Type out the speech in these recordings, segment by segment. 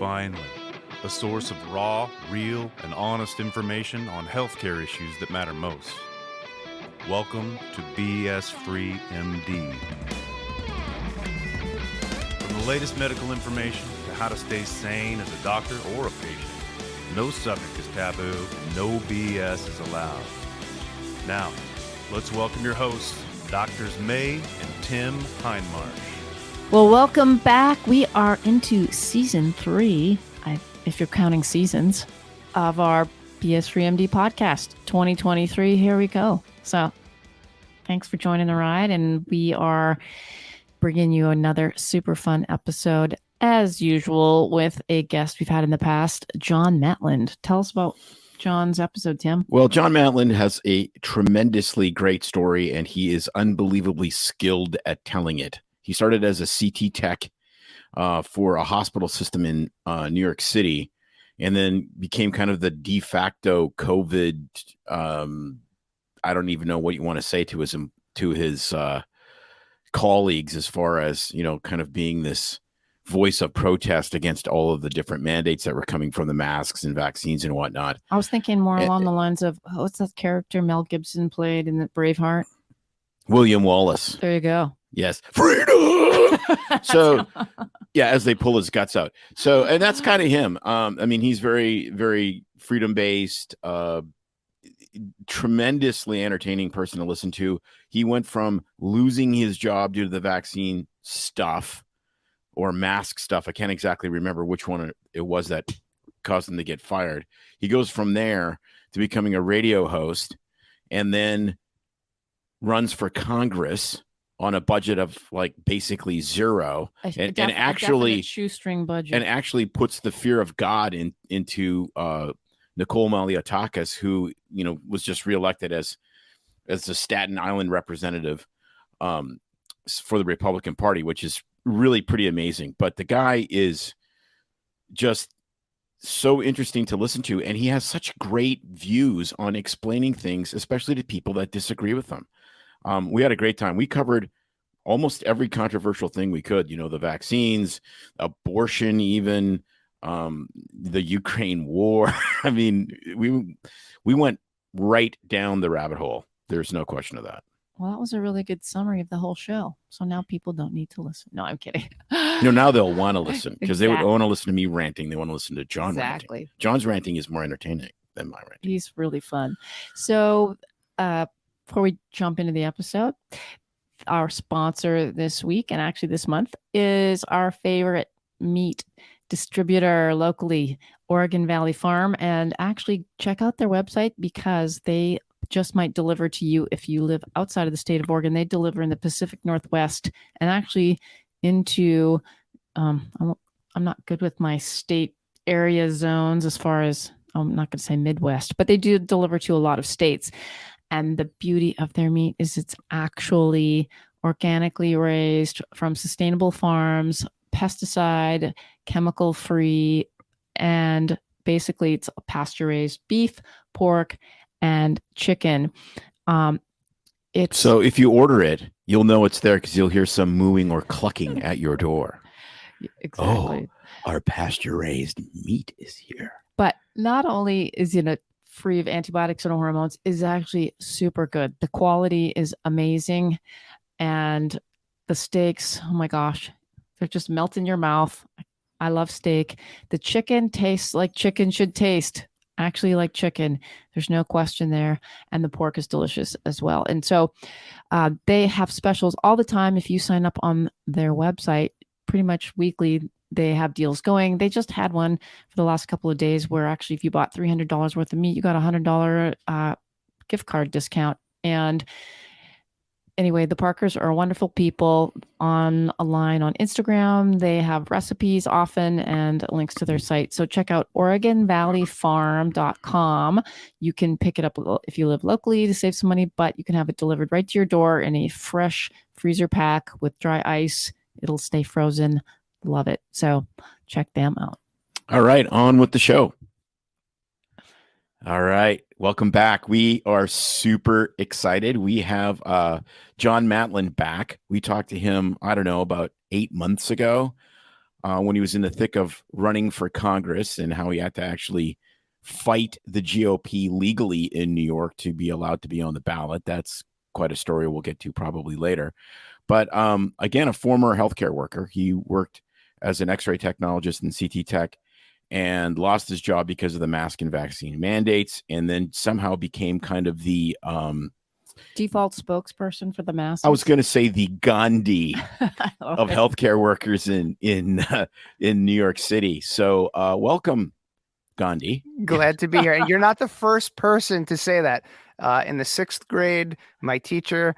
Finally, a source of raw, real, and honest information on healthcare issues that matter most. Welcome to BS Free MD. From the latest medical information to how to stay sane as a doctor or a patient, no subject is taboo, no BS is allowed. Now, let's welcome your hosts, Doctors May and Tim Hindmarsh. Well, welcome back. We are into season 3, if you're counting seasons, of our BS Free MD podcast, 2023. Here we go. So thanks for joining the ride. And we are bringing you another super fun episode, as usual, with a guest we've had in the past, John Matland. Tell us about John's episode, Tim. Well, John Matland has a tremendously great story, and he is unbelievably skilled at telling it. He started as a CT tech for a hospital system in New York City, and then became kind of the de facto COVID. I don't even know what you want to say to his colleagues, as far as, you know, kind of being this voice of protest against all of the different mandates that were coming from the masks and vaccines and whatnot. I was thinking more along the lines of, what's that character Mel Gibson played in the Braveheart? William Wallace. There you go. Yes. Freedom. So, yeah, as they pull his guts out. So, and that's kind of him. I mean, he's very, very freedom-based, tremendously entertaining person to listen to. He went from losing his job due to the vaccine stuff or mask stuff. I can't exactly remember which one it was that caused him to get fired. He goes from there to becoming a radio host, and then runs for Congress on a budget of like basically zero, and actually a shoestring budget, and actually puts the fear of God into Nicole Maliotakis, who, you know, was just reelected as the Staten Island representative for the Republican Party, which is really pretty amazing. But the guy is just so interesting to listen to, and he has such great views on explaining things, especially to people that disagree with them. We had a great time. We covered almost every controversial thing we could, you know, the vaccines, abortion, even the Ukraine war. I mean, we went right down the rabbit hole. There's no question of that. Well, that was a really good summary of the whole show. So now people don't need to listen. No, I'm kidding. You know, now they'll want to listen, because Exactly. they would want to listen to me ranting. They want to listen to John Exactly. ranting. John's ranting is more entertaining than my ranting. He's really fun. So before we jump into the episode, our sponsor this week, and actually this month, is our favorite meat distributor locally, Oregon Valley Farm. And actually check out their website, because they just might deliver to you if you live outside of the state of Oregon. They deliver in the Pacific Northwest, and actually into I'm not good with my state area zones, as far as, I'm not going to say Midwest, but they do deliver to a lot of states. And the beauty of their meat is it's actually organically raised from sustainable farms, pesticide, chemical free, and basically it's pasture raised beef, pork, and chicken. So if you order it, you'll know it's there, because you'll hear some mooing or clucking at your door. Exactly. Oh, our pasture-raised meat is here. But not only is it free of antibiotics and hormones, is actually super good. The quality is amazing, and the steaks, oh my gosh, they're just melt in your mouth. I love steak. The chicken tastes like chicken should taste. Actually like chicken. There's no question there. And the pork is delicious as well. And so they have specials all the time. If you sign up on their website, pretty much weekly, they have deals going. They just had one for the last couple of days where actually if you bought $300 worth of meat, you got a $100 gift card discount. And anyway, the Parkers are wonderful people. On a line on Instagram, they have recipes often and links to their site. So check out OregonValleyFarm.com. You can pick it up if you live locally to save some money, but you can have it delivered right to your door in a fresh freezer pack with dry ice. It'll stay frozen. Love it. So check them out. All right, on with the show. All right, welcome back. We are super excited. We have John Matland back. We talked to him, I don't know, about 8 months ago. when he was in the thick of running for Congress and how he had to actually fight the GOP legally in New York to be allowed to be on the ballot. That's quite a story we'll get to probably later. But again, a former healthcare worker. He worked as an X-ray technologist in CT Tech and lost his job because of the mask and vaccine mandates, and then somehow became kind of the default spokesperson for the masses. I was going to say the Gandhi of it. healthcare workers in New York City. So welcome, Gandhi. Glad to be here. And you're not the first person to say that. In the 6th grade, my teacher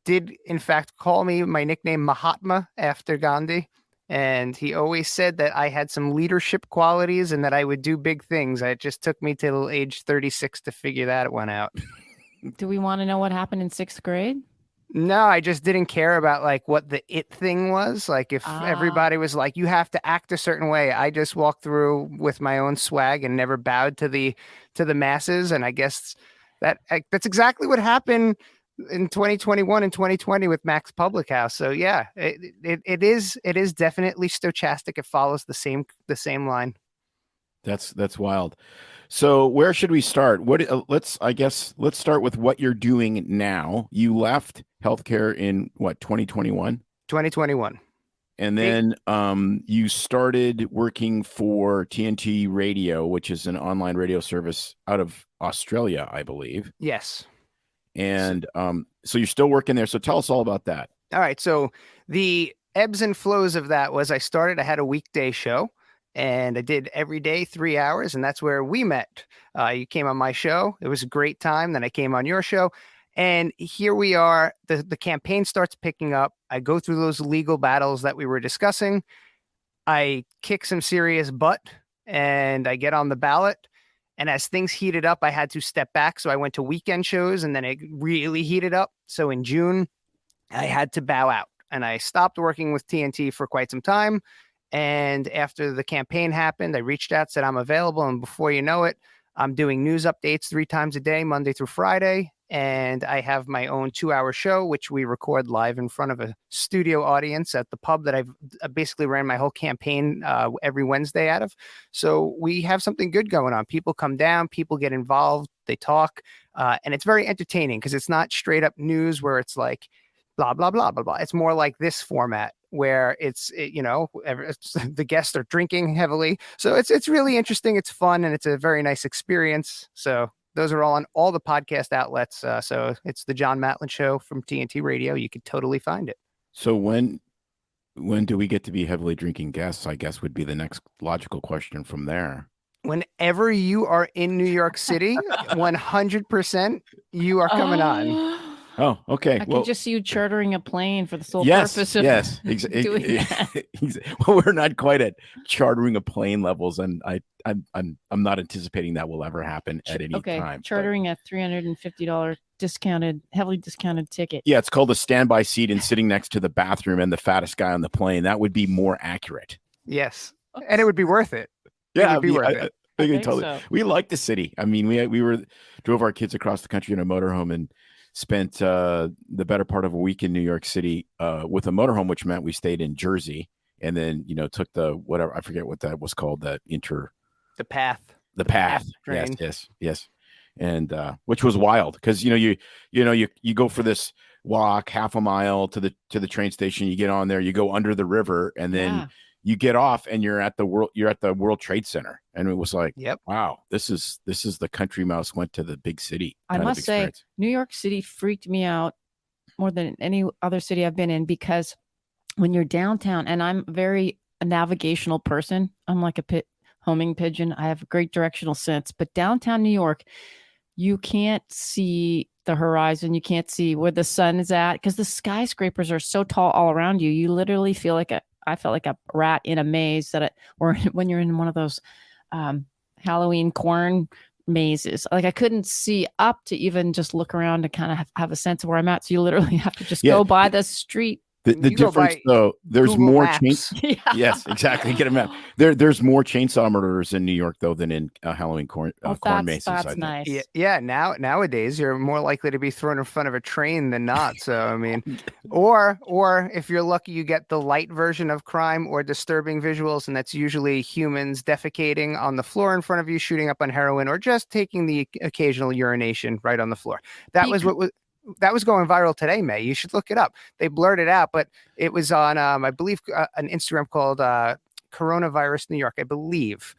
did, in fact, call me my nickname Mahatma after Gandhi. And he always said that I had some leadership qualities and that I would do big things. It just took me till age 36 to figure that one out. Do we want to know what happened in 6th grade? No, I just didn't care about like what the it thing was. Like if everybody was like, you have to act a certain way. I just walked through with my own swag and never bowed to the masses. And I guess that's exactly what happened in 2021 and 2020 with Max Public House. So yeah, it is definitely stochastic. It follows the same line. That's wild. So where should we start? Let's start with what you're doing now. You left healthcare in what, 2021? 2021. And then you started working for TNT Radio, which is an online radio service out of Australia, I believe. Yes. And so you're still working there. So tell us all about that. All right. So the ebbs and flows of that was I had a weekday show. And I did every day 3 hours, and that's where we met. You came on my show. It was a great time. Then I came on your show. And here we are. The campaign starts picking up. I go through those legal battles that we were discussing. I kick some serious butt, and I get on the ballot. And as things heated up, I had to step back. So I went to weekend shows, and then it really heated up. So in June, I had to bow out. And I stopped working with TNT for quite some time. And after the campaign happened, I reached out, said I'm available. And before you know it, I'm doing news updates 3 times a day, Monday through Friday. And I have my own 2-hour show, which we record live in front of a studio audience at the pub that I basically ran my whole campaign every Wednesday out of. So we have something good going on. People come down, people get involved, they talk. And it's very entertaining because it's not straight up news where it's like, blah, blah, blah, blah, blah. It's more like this format where the guests are drinking heavily. So it's really interesting. It's fun, and it's a very nice experience. So those are all on all the podcast outlets. So it's the John Matland Show from TNT Radio. You could totally find it. So when do we get to be heavily drinking guests, I guess would be the next logical question from there. Whenever you are in New York City, 100% you are coming on. Oh, okay. I can just see you chartering a plane for the sole yes, purpose of yes, doing that. Well, we're not quite at chartering a plane levels, and I'm not anticipating that will ever happen at any time. Chartering a $350 heavily discounted ticket. Yeah, it's called a standby seat and sitting next to the bathroom and the fattest guy on the plane. That would be more accurate. Yes, and it would be worth it. Yeah, it would be worth it. I think totally. So. We like the city. I mean, we drove our kids across the country in a motorhome and spent the better part of a week in New York City with a motorhome, which meant we stayed in Jersey and then, took the whatever, I forget what that was called, the path. Yes. And which was wild because, you go for this walk half a mile to the train station, you get on there, you go under the river, and then you get off and you're at the World Trade Center. And it was like, yep. Wow, this is the country mouse went to the big city. I must say, New York City freaked me out more than any other city I've been in, because when you're downtown, and I'm very a navigational person, I'm like a homing pigeon. I have a great directional sense, but downtown New York, you can't see the horizon. You can't see where the sun is at because the skyscrapers are so tall all around you. You literally feel like I felt like a rat in a maze or when you're in one of those Halloween corn mazes. Like I couldn't see up to even just look around to kind of have a sense of where I'm at. So you literally have to just go by the street The You go difference, by though, there's Google more Maps. Yeah. Yes, exactly. Get a map. There's more chainsaw murderers in New York though than in Halloween corn mazes. I That's think. nice. Yeah, nowadays you're more likely to be thrown in front of a train than not. So I mean, or if you're lucky, you get the light version of crime or disturbing visuals, and that's usually humans defecating on the floor in front of you, shooting up on heroin, or just taking the occasional urination right on the floor. That was going viral today, May. You should look it up. They blurred it out, but it was on, I believe, an Instagram called Coronavirus New York, I believe.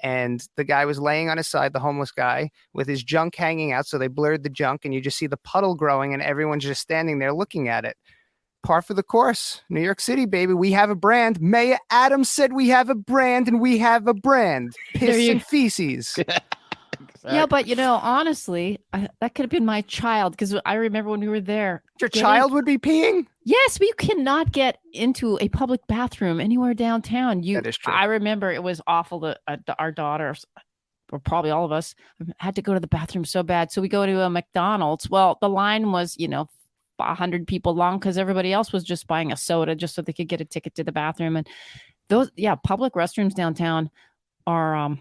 And the guy was laying on his side, the homeless guy, with his junk hanging out. So they blurred the junk, and you just see the puddle growing, and everyone's just standing there looking at it. Par for the course. New York City, baby. We have a brand. Mayor Adams said we have a brand, and we have a brand. Piss and feces. Yeah, but honestly, that could have been my child, because I remember when we were there. Your child would be peeing? Yes, but you cannot get into a public bathroom anywhere downtown. That is true. I remember it was awful. Our daughters, or probably all of us, had to go to the bathroom so bad. So we go to a McDonald's. Well, the line was 100 people long, because everybody else was just buying a soda just so they could get a ticket to the bathroom. And those, public restrooms downtown are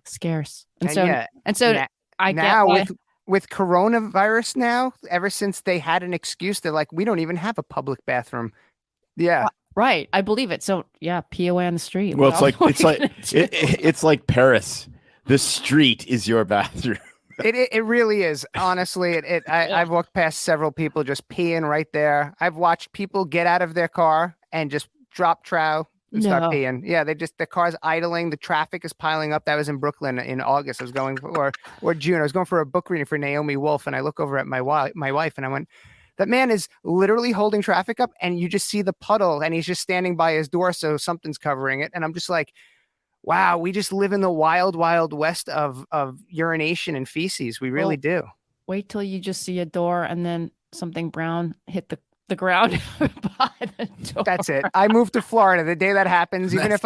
scarce. And so I now get with coronavirus now, ever since they had an excuse, they're like, we don't even have a public bathroom. Yeah. Right. I believe it. So pee away on the street. Well, it's like Paris. The street is your bathroom. It really is. Honestly, I've walked past several people just peeing right there. I've watched people get out of their car and just drop trow and start peeing. Yeah, the car's idling. The traffic is piling up. That was in Brooklyn in August. I was going or June. I was going for a book reading for Naomi Wolf, and I look over at my wife, and I went, that man is literally holding traffic up, and you just see the puddle, and he's just standing by his door, so something's covering it. And I'm just like, wow, we just live in the wild, wild west of urination and feces. We really do. Wait till you just see a door and then something brown hit the ground by the door. That's it. I moved to Florida. The day that happens, even if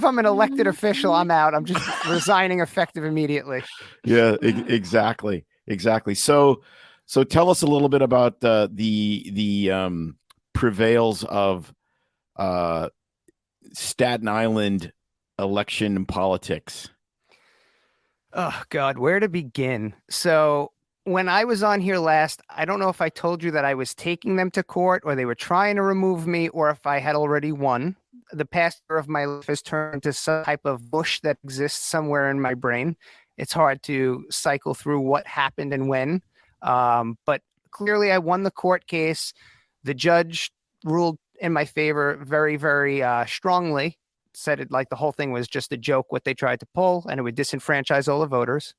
I'm an elected official, I'm out. I'm just resigning effective immediately. Yeah, exactly. So tell us a little bit about the prevails of Staten Island election and politics. Oh God, where to begin? So when I was on here last, I don't know if I told you that I was taking them to court, or they were trying to remove me, or if I had already won. The past year of my life has turned into some type of bush that exists somewhere in my brain. It's hard to cycle through what happened and when. But clearly I won the court case. The judge ruled in my favor very, very strongly. Said it like the whole thing was just a joke, what they tried to pull, and it would disenfranchise all the voters.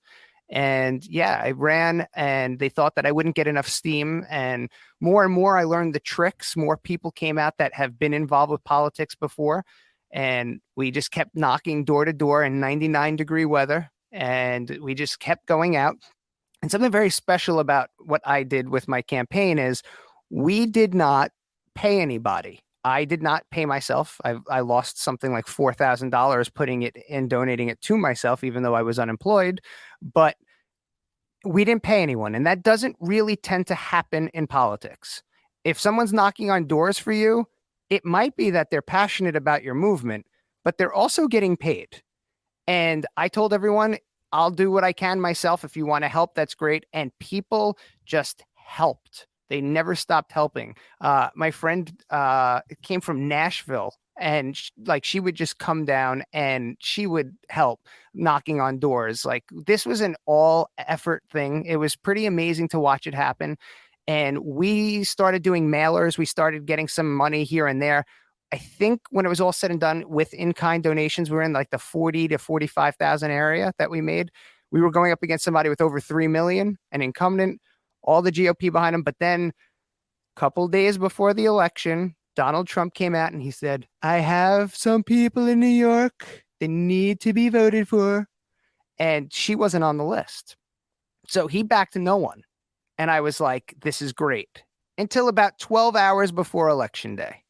And I ran, and they thought that I wouldn't get enough steam. And more I learned the tricks. More people came out that have been involved with politics before. And we just kept knocking door to door in 99-degree weather. And we just kept going out. And something very special about what I did with my campaign is we did not pay anybody. I did not pay myself. I lost something like $4,000 putting it in, donating it to myself, even though I was unemployed. But we didn't pay anyone. And that doesn't really tend to happen in politics. If someone's knocking on doors for you, it might be that they're passionate about your movement, but they're also getting paid. And I told everyone, I'll do what I can myself. If you want to help, that's great. And people just helped. They never stopped helping. My friend came from Nashville, and she would just come down and she would help knocking on doors. Like, this was an all effort thing. It was pretty amazing to watch it happen. And we started doing mailers. We started getting some money here and there. I think when it was all said and done with in-kind donations, we were in like the 40 to 45,000 area that we made. We were going up against somebody with over 3 million, an incumbent, all the GOP behind him. But then a couple days before the election, Donald Trump came out and he said, I have some people in New York that need to be voted for. And she wasn't on the list. So he backed no one. And I was like, this is great. Until about 12 hours before election day.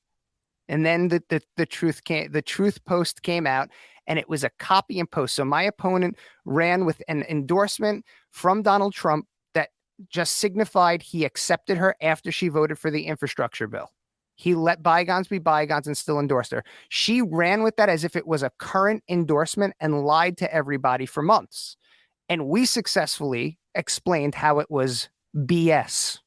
And then the truth post came out, and it was a copy and post. So my opponent ran with an endorsement from Donald Trump that just signified he accepted her after she voted for the infrastructure bill. He let bygones be bygones and still endorsed her. She ran with that as if it was a current endorsement and lied to everybody for months. And we successfully explained how it was BS.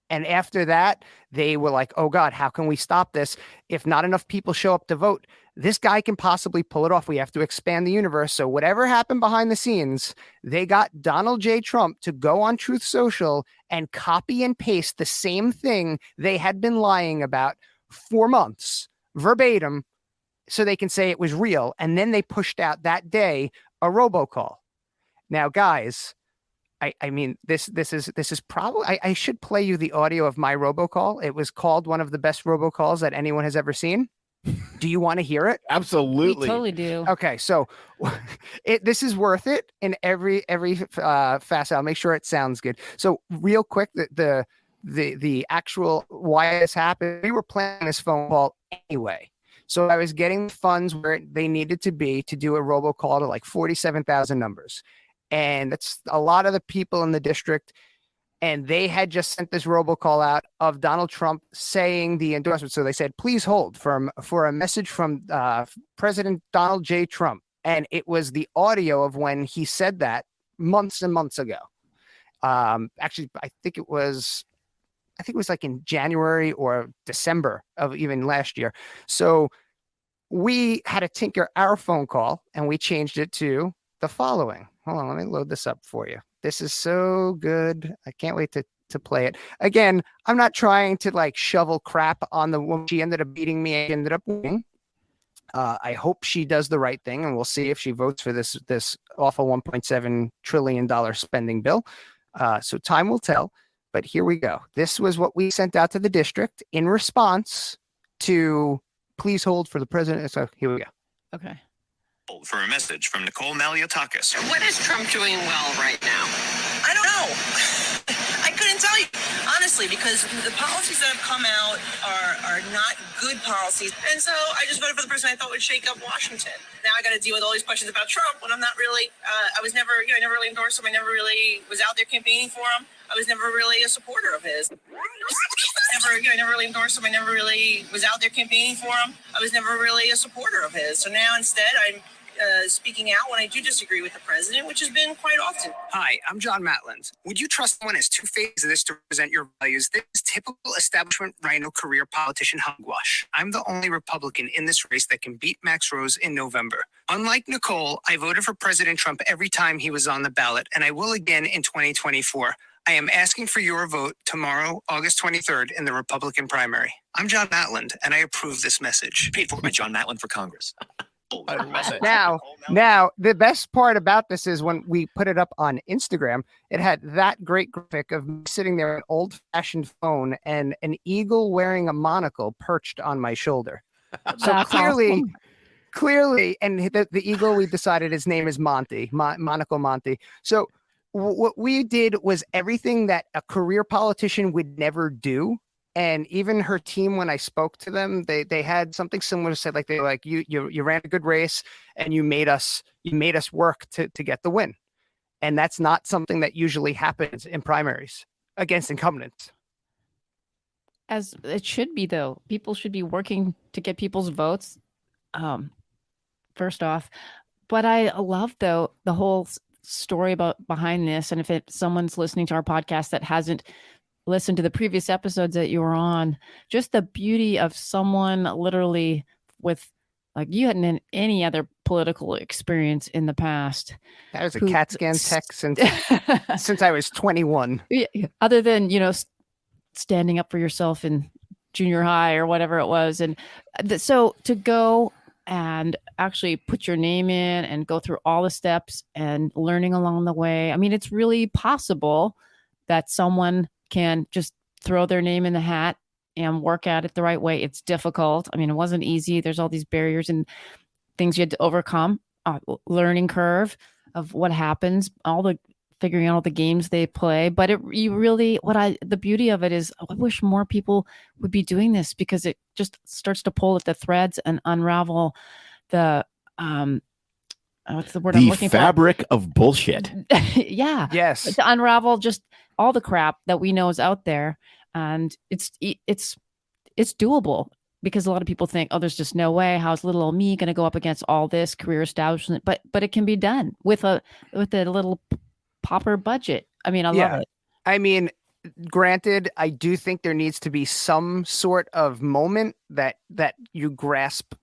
And after that, they were like, oh God, how can we stop this? If not enough people show up to vote, this guy can possibly pull it off. We have to expand the universe. So whatever happened behind the scenes, they got Donald J. Trump to go on Truth Social and copy and paste the same thing they had been lying about for months, verbatim, so they can say it was real. And then they pushed out that day a robocall. Now, guys, I mean, this is probably, I should play you the audio of my robocall. It was called one of the best robocalls that anyone has ever seen. Do you want to hear it? Absolutely. We totally do. Okay, so this is worth it in every facet. I'll make sure it sounds good. So real quick, the actual why this happened. We were planning this phone call anyway. So I was getting funds where they needed to be to do a robocall to like 47,000 numbers. And that's a lot of the people in the district. And they had just sent this robocall out of Donald Trump saying the endorsement. So they said, please hold for a message from President Donald J. Trump. And it was the audio of when he said that months and months ago. Actually, I think it was like in January or December of even last year. So we had to tinker our phone call and we changed it to the following. Hold on, let me load this up for you. This is so good. I can't wait to play it. Again, I'm not trying to like shovel crap on the woman. She ended up beating me. I ended up winning. I hope she does the right thing, and we'll see if she votes for this awful $1.7 trillion spending bill. So time will tell. But here we go. This was what we sent out to the district in response to please hold for the president. So here we go. Okay. For a message from Nicole Maliotakis. What is Trump doing well right now? I don't know. I couldn't tell you, honestly, because the policies that have come out are not good policies. And so I just voted for the person I thought would shake up Washington. Now I got to deal with all these questions about Trump when I'm not really, I was never, I never really endorsed him. I never really was out there campaigning for him. I was never really a supporter of his. I never really endorsed him. I never really was out there campaigning for him. I was never really a supporter of his. So now instead I'm speaking out when I do disagree with the president, which has been quite often. Hi, I'm John Matland. Would you trust someone as two-faced as this to represent your values? This is typical establishment rhino career politician hogwash. I'm the only Republican in this race that can beat Max Rose in November. Unlike Nicole, I voted for President Trump every time he was on the ballot, and I will again in 2024. I am asking for your vote tomorrow, August 23rd, in the Republican primary. I'm John Matland, and I approve this message. Paid for by John Matland for Congress. Now, the best part about this is when we put it up on Instagram, it had that great graphic of me sitting there, an old-fashioned phone, and an eagle wearing a monocle perched on my shoulder. So That's clearly, awesome. and the eagle, we decided his name is Monty, Monocle Monty. So what we did was everything that a career politician would never do. And even her team, when I spoke to them, they had something similar to say, like they were like, you ran a good race and you made us work to get the win. And that's not something that usually happens in primaries against incumbents. As it should be, though. People should be working to get people's votes. First off, but I love though the whole story behind this. And if someone's listening to our podcast that hasn't listen to the previous episodes that you were on, just the beauty of someone literally with, like, you hadn't any other political experience in the past. That was a CAT scan tech since I was 21. Other than, standing up for yourself in junior high or whatever it was. And so to go and actually put your name in and go through all the steps and learning along the way. I mean, it's really possible that someone can just throw their name in the hat and work at it the right way. It's difficult. I mean, it wasn't easy. There's all these barriers and things you had to overcome, learning curve of what happens, figuring out all the games they play. But the beauty of it is, I wish more people would be doing this, because it just starts to pull at the threads and unravel the, what's the word I'm looking for? The fabric of bullshit. Yeah. Yes. To unravel just all the crap that we know is out there. And it's doable, because a lot of people think, oh, there's just no way. How's little old me going to go up against all this career establishment? But it can be done with a little popper budget. I mean, I love Yeah. it. I mean, granted, I do think there needs to be some sort of moment that you grasp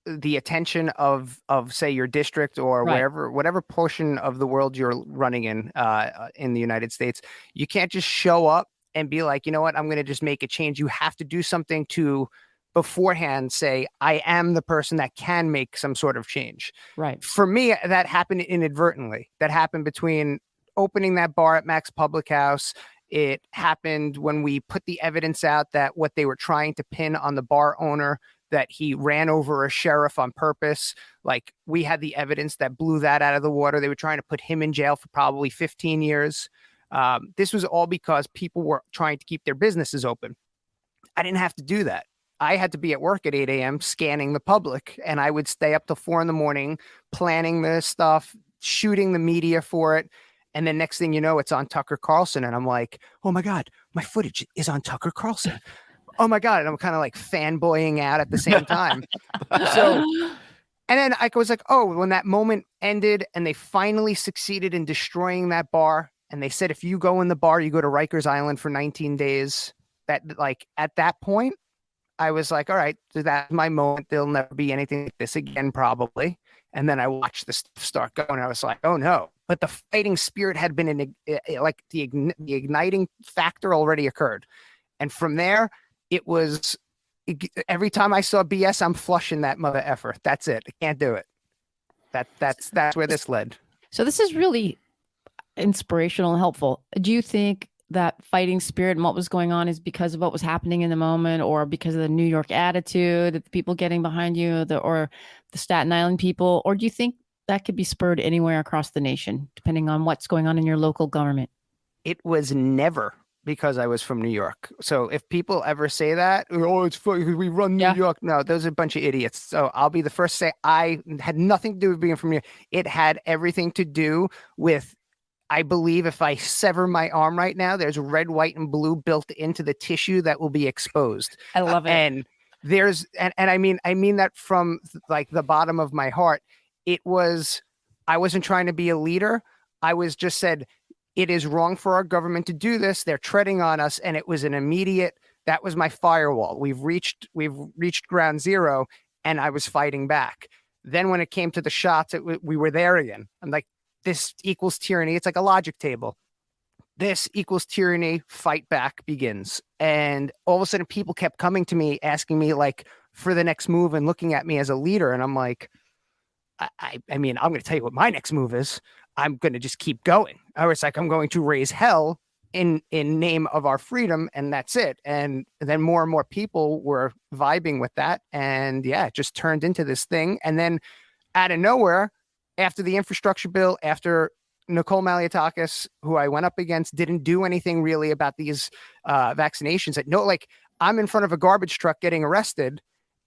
the attention of say your district or Right. whatever portion of the world you're running in the United States. You can't just show up and be like, you know what, I'm going to just make a change. You have to do something to beforehand say, I am the person that can make some sort of change. Right. For me, that happened inadvertently. That happened between opening that bar at Max Public House. It happened when we put the evidence out that what they were trying to pin on the bar owner, that he ran over a sheriff on purpose. Like, we had the evidence that blew that out of the water. They were trying to put him in jail for probably 15 years. This was all because people were trying to keep their businesses open. I didn't have to do that. I had to be at work at 8 a.m. scanning the public, and I would stay up till 4 a.m. planning this stuff, shooting the media for it. And then next thing you know, it's on Tucker Carlson. And I'm like, oh my God, my footage is on Tucker Carlson. Oh my God. And I'm kind of like fanboying out at the same time. So, and then I was like, oh, when that moment ended and they finally succeeded in destroying that bar, and they said, if you go in the bar, you go to Rikers Island for 19 days. That, like, at that point, I was like, all right, so that's my moment. There'll never be anything like this again, probably. And then I watched this start going. I was like, oh no. But the fighting spirit had been like the igniting factor already occurred. And from there, it was every time I saw BS, I'm flushing that mother effer. That's it. I can't do it. That's where this led. So this is really inspirational and helpful. Do you think that fighting spirit and what was going on is because of what was happening in the moment, or because of the New York attitude, the people getting behind you, or the Staten Island people? Or do you think that could be spurred anywhere across the nation, depending on what's going on in your local government? It was never because I was from New York. So if people ever say that, oh, it's funny because we run New York. No, those are a bunch of idiots. So I'll be the first to say I had nothing to do with being from New York. It had everything to do with, I believe if I sever my arm right now, there's red, white, and blue built into the tissue that will be exposed. I love it. And there's, and I mean that from like the bottom of my heart. It was, I wasn't trying to be a leader. I was just said, it is wrong for our government to do this. They're treading on us. And it was an immediate, that was my firewall. We've reached ground zero, and I was fighting back. Then when it came to the shots, we were there again. I'm like, this equals tyranny. It's like a logic table. This equals tyranny, fight back begins. And all of a sudden people kept coming to me, asking me like for the next move and looking at me as a leader. And I'm like, I mean, I'm going to tell you what my next move is. I'm going to just keep going. Or it's like, I'm going to raise hell in name of our freedom. And that's it. And then more and more people were vibing with that. And yeah, it just turned into this thing. And then out of nowhere, after the infrastructure bill, after Nicole Maliotakis, who I went up against, didn't do anything really about these vaccinations. Like, I'm in front of a garbage truck getting arrested.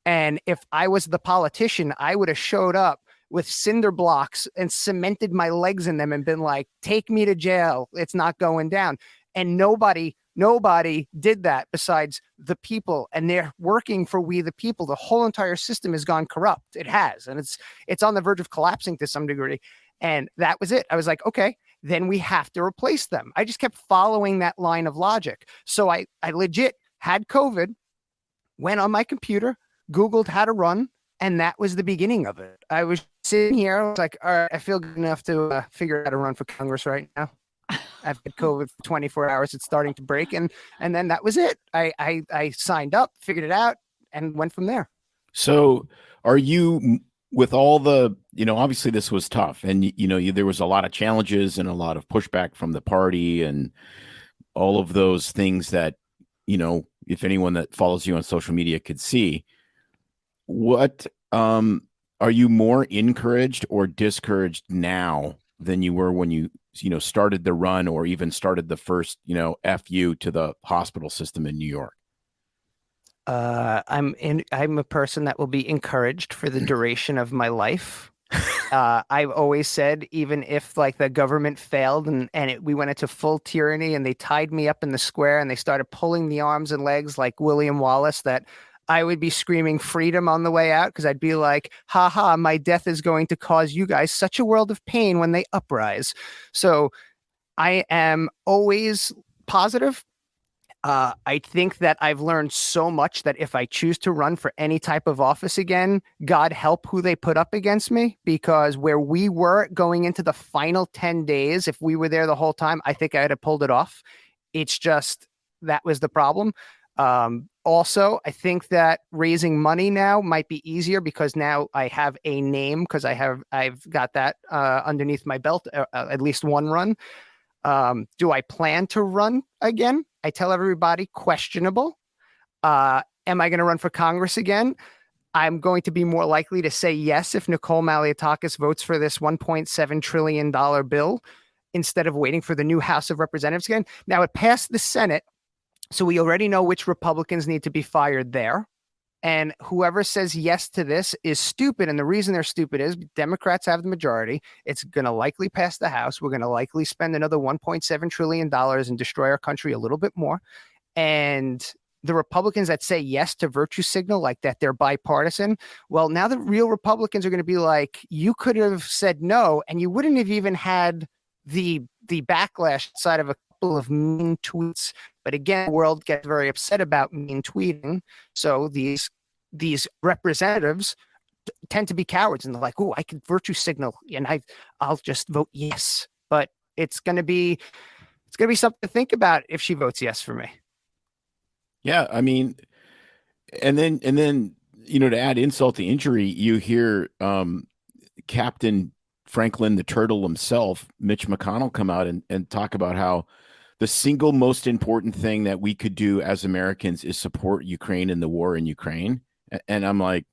And if I was the politician, I would have showed up with cinder blocks and cemented my legs in them and been like, take me to jail. It's not going down. And nobody did that besides the people, and they're working for we the people. The whole entire system has gone corrupt. It has, and it's on the verge of collapsing to some degree. And that was it. I was like, okay, then we have to replace them. I just kept following that line of logic. So I legit had COVID, went on my computer, Googled how to run, and that was the beginning of it. I was sitting here, I was like, all right, I feel good enough to figure out how to run for Congress right now. I've had COVID for 24 hours. It's starting to break. And then that was it. I signed up, figured it out, and went from there. So are you, with all the, obviously this was tough, and, there was a lot of challenges and a lot of pushback from the party and all of those things that, if anyone that follows you on social media could see. What, are you more encouraged or discouraged now than you were when you started the run, or even started the first, FU to the hospital system in New York? I'm a person that will be encouraged for the duration of my life. I've always said, even if like the government failed and we went into full tyranny and they tied me up in the square and they started pulling the arms and legs like William Wallace, that I would be screaming freedom on the way out, because I'd be like, ha ha, my death is going to cause you guys such a world of pain when they uprise. So I am always positive. I think that I've learned so much that if I choose to run for any type of office again, God help who they put up against me, because where we were going into the final 10 days, if we were there the whole time, I think I would have pulled it off. It's just that was the problem. Also, I think that raising money now might be easier because now I have a name, because I've got that underneath my belt, at least one run. Do I plan to run again? I tell everybody questionable. Am I going to run for Congress again? I'm going to be more likely to say yes if Nicole Maliotakis votes for this $1.7 trillion bill instead of waiting for the new House of Representatives again. Now, it passed the Senate, so we already know which Republicans need to be fired there. And whoever says yes to this is stupid. And the reason they're stupid is Democrats have the majority. It's going to likely pass the House. We're going to likely spend another $1.7 trillion and destroy our country a little bit more. And the Republicans that say yes to virtue signal like that, they're bipartisan. Well, now the real Republicans are going to be like, you could have said no, and you wouldn't have even had the backlash side of a couple of mean tweets. But again, the world gets very upset about mean tweeting. So these representatives tend to be cowards, and they're like, "Oh, I can virtue signal, and I'll just vote yes." But it's going to be something to think about if she votes yes for me. Yeah, I mean, and then to add insult to injury, you hear Captain Franklin the Turtle himself, Mitch McConnell, come out and talk about how the single most important thing that we could do as Americans is support Ukraine in the war in Ukraine. And I'm like,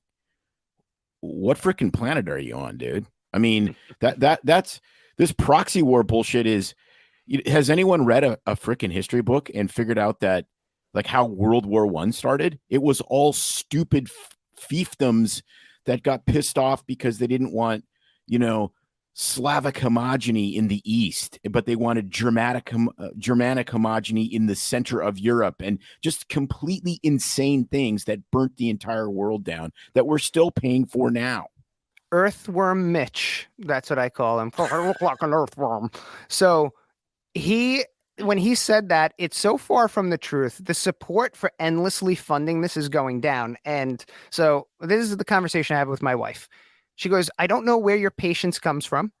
what freaking planet are you on, dude? I mean, that's this proxy war bullshit is. Has anyone read a freaking history book and figured out that like how World War I started? It was all stupid fiefdoms that got pissed off because they didn't want, Slavic homogeny in the East, but they wanted Germanic homogeny in the center of Europe, and just completely insane things that burnt the entire world down that we're still paying for now. Earthworm Mitch, that's what I call him. I look like an earthworm. So when he said that, it's so far from the truth. The support for endlessly funding this is going down. And so this is the conversation I have with my wife. She goes, I don't know where your patience comes from.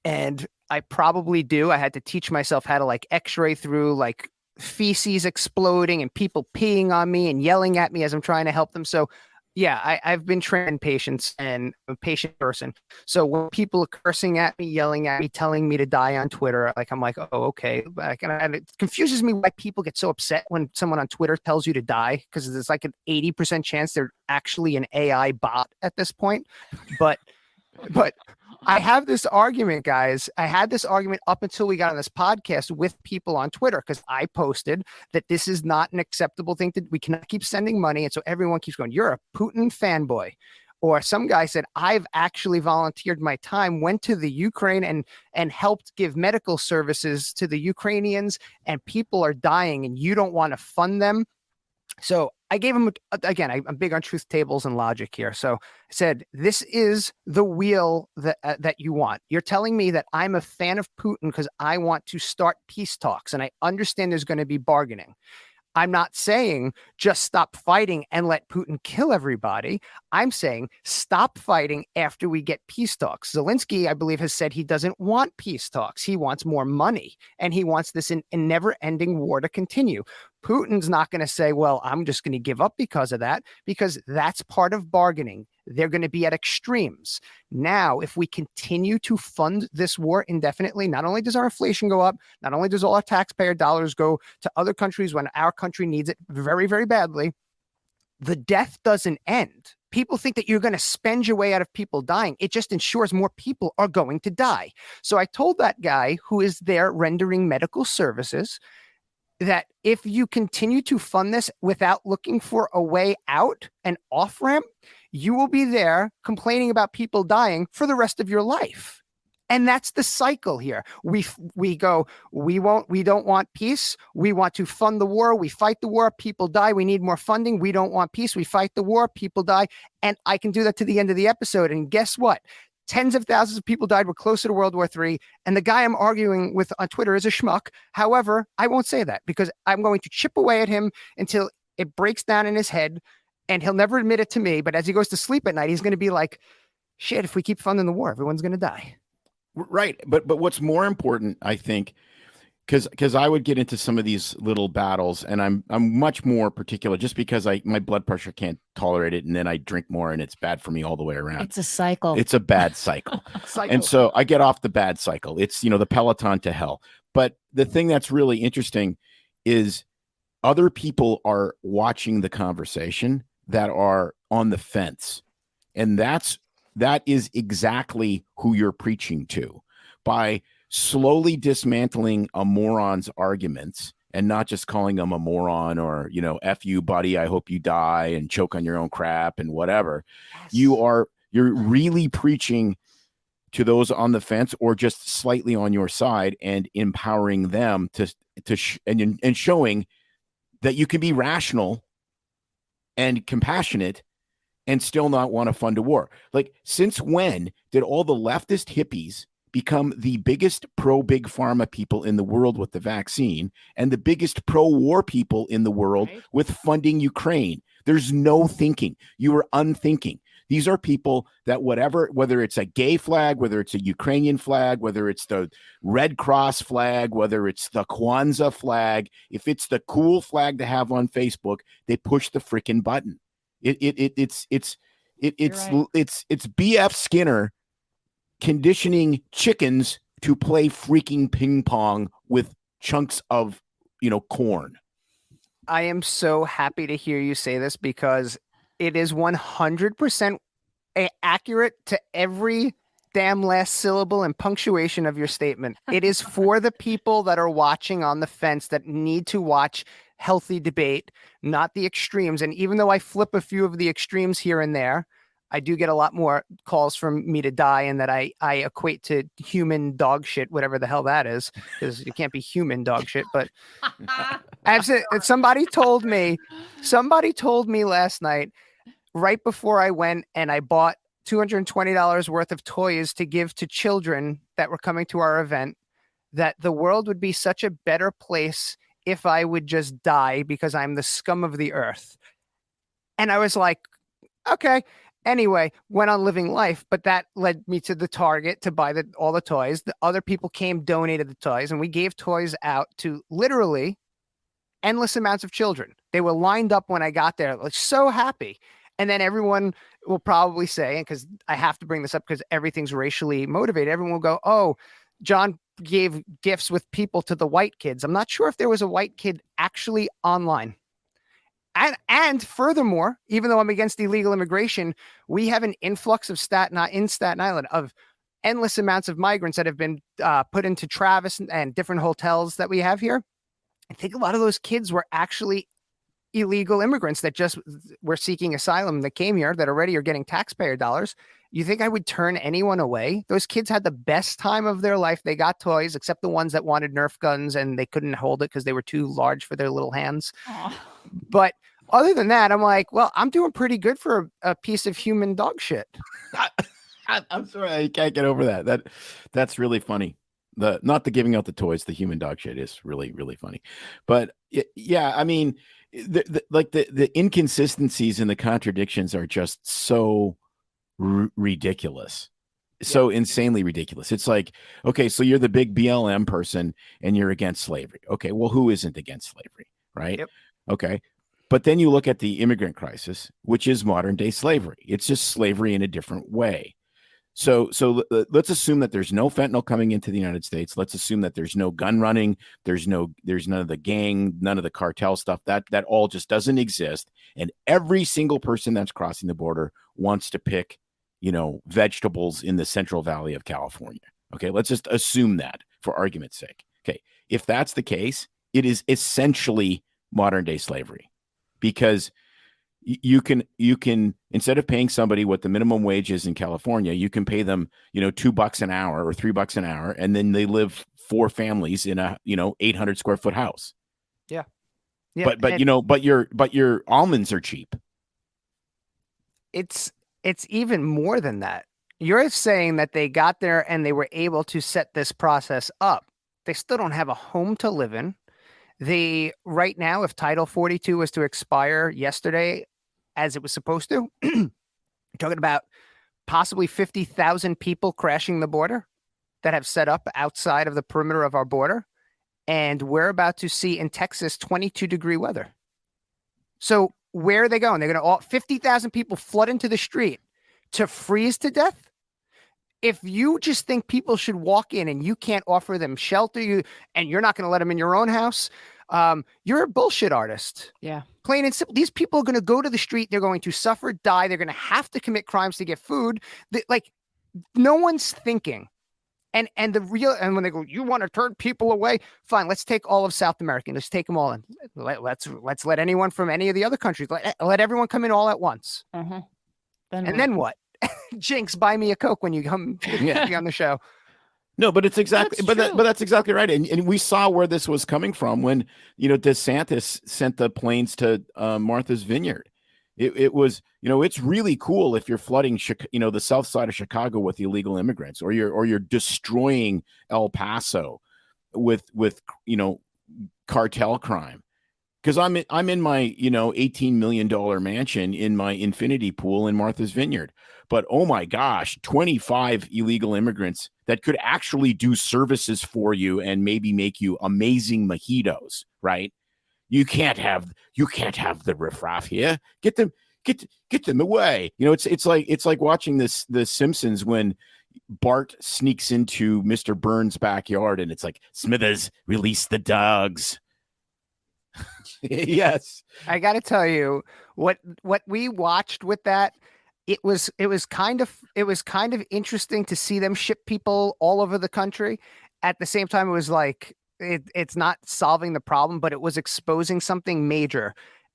And I probably do. I had to teach myself how to like x-ray through like feces exploding and people peeing on me and yelling at me as I'm trying to help them. So yeah, I've been trained in patience, and I'm a patient person. So when people are cursing at me, yelling at me, telling me to die on Twitter, I'm like, oh, okay. And it confuses me why people get so upset when someone on Twitter tells you to die, because there's like an 80% chance they're actually an AI bot at this point. But I have this argument, guys. I had this argument up until we got on this podcast with people on Twitter, because I posted that this is not an acceptable thing. We cannot keep sending money. And so everyone keeps going, you're a Putin fanboy. Or some guy said, I've actually volunteered my time, went to the Ukraine and helped give medical services to the Ukrainians, and people are dying and you don't want to fund them. So I gave him, again, I'm big on truth tables and logic here. So I said, this is the wheel that you want. You're telling me that I'm a fan of Putin because I want to start peace talks, and I understand there's going to be bargaining. I'm not saying just stop fighting and let Putin kill everybody. I'm saying stop fighting after we get peace talks. Zelensky, I believe, has said he doesn't want peace talks. He wants more money, and he wants this never-ending war to continue. Putin's not going to say, well, I'm just going to give up because of that, because that's part of bargaining. They're going to be at extremes. Now, if we continue to fund this war indefinitely, not only does our inflation go up, not only does all our taxpayer dollars go to other countries when our country needs it very, very badly, the death doesn't end. People think that you're going to spend your way out of people dying. It just ensures more people are going to die. So I told that guy who is there rendering medical services that if you continue to fund this without looking for a way out, an off-ramp, you will be there complaining about people dying for the rest of your life. And that's the cycle here. We don't want peace. We want to fund the war. We fight the war. People die. We need more funding. We don't want peace. We fight the war. People die. And I can do that to the end of the episode. And guess what? Tens of thousands of people died. We're closer to World War III. And the guy I'm arguing with on Twitter is a schmuck. However, I won't say that because I'm going to chip away at him until it breaks down in his head. And he'll never admit it to me. But as he goes to sleep at night, he's going to be like, shit, if we keep funding the war, everyone's going to die. Right. But what's more important, I think, because I would get into some of these little battles, and I'm much more particular just because my blood pressure can't tolerate it, and then I drink more and it's bad for me all the way around. It's a cycle. It's a bad cycle. And so I get off the bad cycle. It's, the Peloton to hell. But the thing that's really interesting is other people are watching the conversation that are on the fence. And that is exactly who you're preaching to by slowly dismantling a moron's arguments and not just calling them a moron or, F you, buddy, I hope you die and choke on your own crap and whatever. Yes. You're really preaching to those on the fence or just slightly on your side and empowering them and showing that you can be rational and compassionate and still not want to fund a war. Like, since when did all the leftist hippies become the biggest pro-big pharma people in the world with the vaccine and the biggest pro-war people in the world with funding Ukraine? There's no thinking. You are unthinking. These are people that whether it's a gay flag, whether it's a Ukrainian flag, whether it's the Red Cross flag, whether it's the Kwanzaa flag, if it's the cool flag to have on Facebook, they push the freaking button. It's BF Skinner conditioning chickens to play freaking ping pong with chunks of, corn. I am so happy to hear you say this because it is 100% accurate to every damn last syllable and punctuation of your statement. It is for the people that are watching on the fence that need to watch healthy debate, not the extremes. And even though I flip a few of the extremes here and there, I do get a lot more calls from me to die and that I equate to human dog shit, whatever the hell that is, because it can't be human dog shit. But somebody told me last night, right before I went and I bought $220 worth of toys to give to children that were coming to our event, that the world would be such a better place if I would just die because I'm the scum of the earth. And I was like, okay. Anyway, went on living life, but that led me to the Target to buy all the toys. The other people came, donated the toys, and we gave toys out to literally endless amounts of children. They were lined up when I got there, like so happy. And then everyone will probably say, and because I have to bring this up because everything's racially motivated, everyone will go, oh, John gave gifts with people to the white kids. I'm not sure if there was a white kid actually online. And furthermore, even though I'm against illegal immigration, we have an influx of Staten Island of endless amounts of migrants that have been put into Travis and different hotels that we have here. I think a lot of those kids were actually illegal immigrants that just were seeking asylum that came here that already are getting taxpayer dollars. You think I would turn anyone away? Those kids had the best time of their life. They got toys, except the ones that wanted Nerf guns and they couldn't hold it because they were too large for their little hands. Aww. But other than that, I'm like, well, I'm doing pretty good for a piece of human dog shit. I'm sorry, I can't get over that. That's really funny. Not the giving out the toys, the human dog shit is really, really funny. But yeah, I mean, the inconsistencies and the contradictions are just so ridiculous. So insanely ridiculous. It's like, okay, so you're the big BLM person and you're against slavery. Okay, well, who isn't against slavery, right? Yep. Okay. But then you look at the immigrant crisis, which is modern day slavery. It's just slavery in a different way. So let's assume that there's no fentanyl coming into the United States. Let's assume that there's no gun running. There's none of the gang, none of the cartel stuff. That all just doesn't exist. And every single person that's crossing the border wants to pick, vegetables in the Central Valley of California. Okay, let's just assume that for argument's sake. Okay, if that's the case, it is essentially modern day slavery. Because you can instead of paying somebody what the minimum wage is in California, you can pay them, $2 an hour or $3 an hour, and then they live 4 families in a 800 square foot house. Yeah. But your almonds are cheap. It's even more than that. You're saying that they got there and they were able to set this process up. They still don't have a home to live in. Right now, if Title 42 was to expire yesterday, as it was supposed to, you're talking about possibly 50,000 people crashing the border that have set up outside of the perimeter of our border. And we're about to see in Texas 22-degree weather. So where are they going? They're going to all 50,000 people flood into the street to freeze to death. If you just think people should walk in and you can't offer them shelter, and you're not going to let them in your own house, you're a bullshit artist. Yeah. Plain and simple. These people are going to go to the street. They're going to suffer, die. They're going to have to commit crimes to get food. No one's thinking. And when they go, you want to turn people away? Fine. Let's take all of South America. Let's take them all in. Let's let anyone from any of the other countries, let everyone come in all at once. Uh-huh. Then what? Jinx, buy me a Coke when you come be on the show. No, but it's exactly, That's true. but that's exactly right. And we saw where this was coming from when, DeSantis sent the planes to Martha's Vineyard. It was, it's really cool if you're flooding, the south side of Chicago with illegal immigrants, or you're destroying El Paso with cartel crime. Because I'm in my $18 million mansion in my infinity pool in Martha's Vineyard. But oh my gosh, 25 illegal immigrants that could actually do services for you and maybe make you amazing mojitos, right? You can't have the riffraff here. Get them away. It's like watching the Simpsons when Bart sneaks into Mr. Burns' backyard and it's like, Smithers, release the dogs. Yes. I got to tell you what we watched with that. It was kind of interesting to see them ship people all over the country. At the same time, it was like, it's not solving the problem, but it was exposing something major.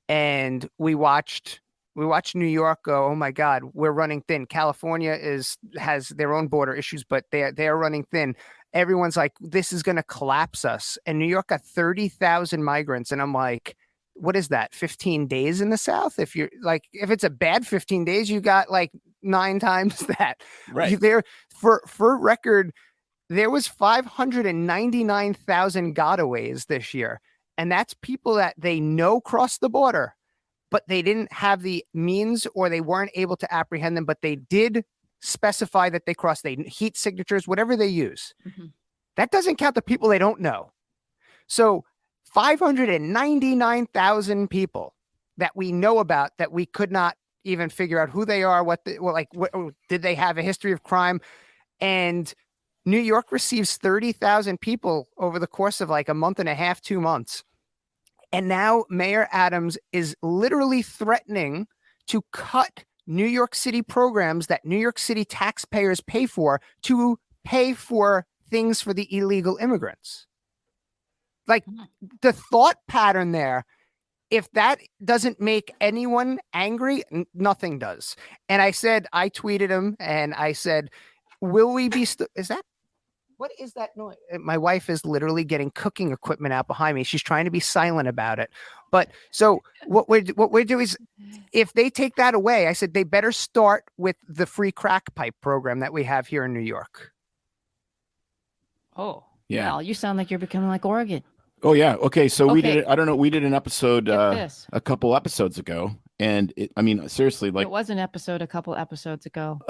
And we watched New York go, oh my God, we're running thin. California has their own border issues, but they're running thin. Everyone's like, this is going to collapse us. And New York got 30,000 migrants. And I'm like, what is that? 15 days in the South? If it's a bad 15 days, you got like 9 times that. Right. There for record, there was 599,000 gotaways this year. And that's people that they know crossed the border, but they didn't have the means or they weren't able to apprehend them, but they did specify that they crossed. They heat signatures, whatever they use. Mm-hmm. That doesn't count the people they don't know. So 599,000 people that we know about that we could not even figure out who they are, what did they have a history of crime? And New York receives 30,000 people over the course of like a month and a half, 2 months. And now Mayor Adams is literally threatening to cut New York City programs that New York City taxpayers pay for to pay for things for the illegal immigrants. Like the thought pattern there, if that doesn't make anyone angry, nothing does. And I tweeted him and I said, will we be, what is that noise? My wife is literally getting cooking equipment out behind me. She's trying to be silent about it. But so what we're doing is, if they take that away, I said, they better start with the free crack pipe program that we have here in New York. Oh, yeah. Well, you sound like you're becoming like Oregon. Oh yeah. Okay. So we did. We did an episode a couple episodes ago, and seriously, like it was an episode a couple episodes ago.